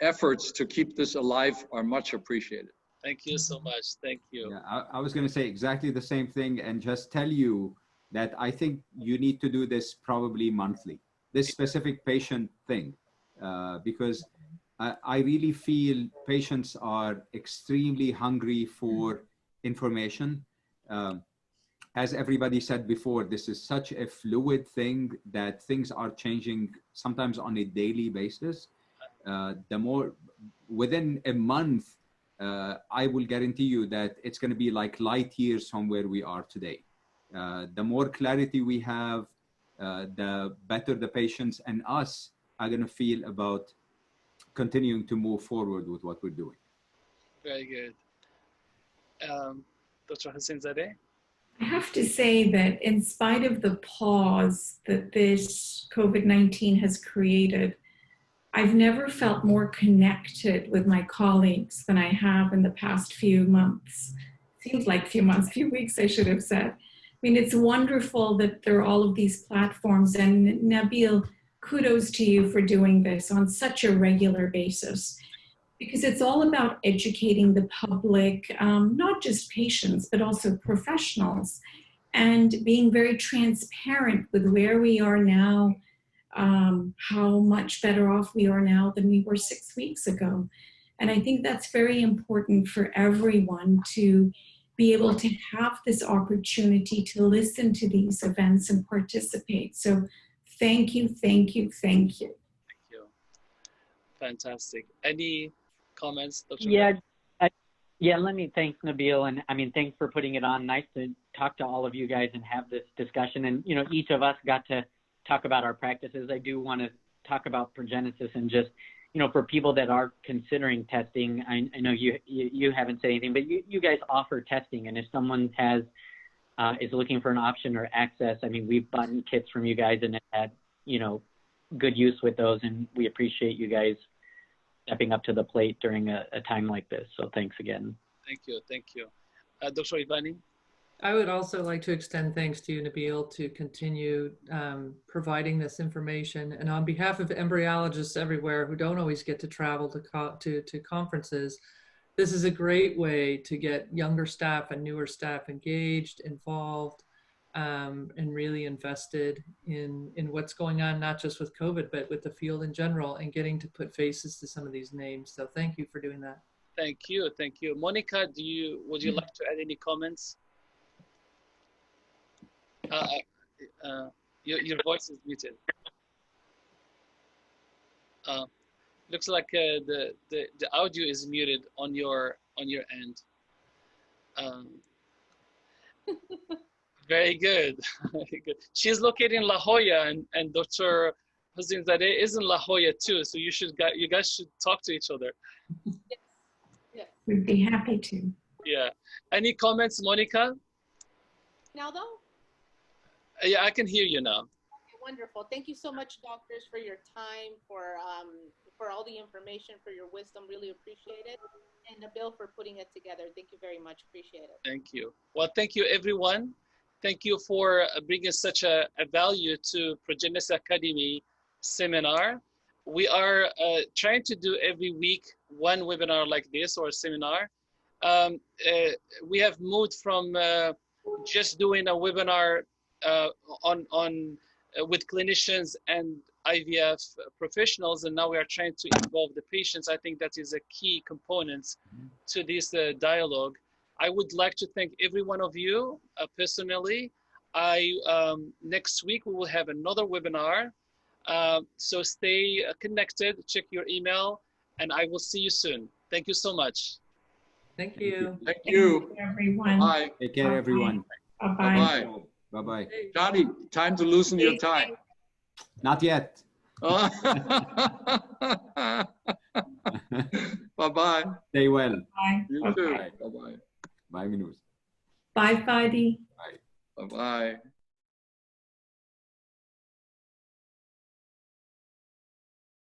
efforts to keep this alive are much appreciated. Thank you so much. Thank you. Yeah, I was going to say exactly the same thing and just tell you that I think you need to do this probably monthly, this specific patient thing, because I really feel patients are extremely hungry for information. As everybody said before, this is such a fluid thing that things are changing sometimes on a daily basis. The more within a month, I will guarantee you that it's going to be like light years from where we are today. The more clarity we have, the better the patients and us are going to feel about continuing to move forward with what we're doing. Very good. Dr. Hosseinzadeh? I have to say that in spite of the pause that this COVID-19 has created, I've never felt more connected with my colleagues than I have in the past few months. Seems like few months, few weeks, I should have said. I mean, it's wonderful that there are all of these platforms, and Nabil, kudos to you for doing this on such a regular basis, because it's all about educating the public, not just patients, but also professionals, and being very transparent with where we are now, how much better off we are now than we were 6 weeks ago. And I think that's very important for everyone to be able to have this opportunity to listen to these events and participate. So thank you, thank you, thank you. Thank you. Fantastic. Any comments, Dr. Yeah, let me thank Nabil, and I mean, thanks for putting it on. Nice to talk to all of you guys and have this discussion. And, you know, each of us got to talk about our practices. I do want to talk about Progenesis and just, you know, for people that are considering testing, I know you haven't said anything, but you guys offer testing. And if someone is looking for an option or access, I mean, we've bought kits from you guys and had, you know, good use with those. And we appreciate you guys stepping up to the plate during a time like this. So thanks again. Thank you. Thank you. Dr. Ivani? I would also like to extend thanks to you, Nabil, to continue providing this information. And on behalf of embryologists everywhere who don't always get to travel to conferences, this is a great way to get younger staff and newer staff engaged, involved, and really invested in what's going on, not just with COVID, but with the field in general, and getting to put faces to some of these names. So thank you for doing that. Thank you. Thank you. Monika, would you like to add any comments? Your voice is muted. Looks like the audio is muted on your end. Very good. Very good. She's located in La Jolla, and Dr. Hosseinzadeh is in La Jolla too. So you guys should talk to each other. Yes. Yes. We'd be happy to. Yeah. Any comments, Monika? Now though? Yeah, I can hear you now. Wonderful. Thank you so much, doctors, for your time, for all the information, for your wisdom. Really appreciate it. And Bill for putting it together. Thank you very much. Appreciate it. Thank you. Well, thank you, everyone. Thank you for bringing such a value to Progenesis Academy seminar. We are trying to do every week one webinar like this or seminar. We have moved from just doing a webinar with clinicians and IVF professionals, and now we are trying to involve the patients. I think that is a key component to this dialogue. I would like to thank every one of you personally. Next week we will have another webinar, so stay connected, check your email, and I will see you soon. Thank you so much. Thank you. Thank you. Everyone. Bye. Take care, everyone. Bye-bye. Bye. Bye-bye. Johnny, time to loosen your tie. Not yet. Bye-bye. Stay well. Bye. You too. Bye-bye. Bye, Minoos. Bye, Fady. Bye. Bye-bye.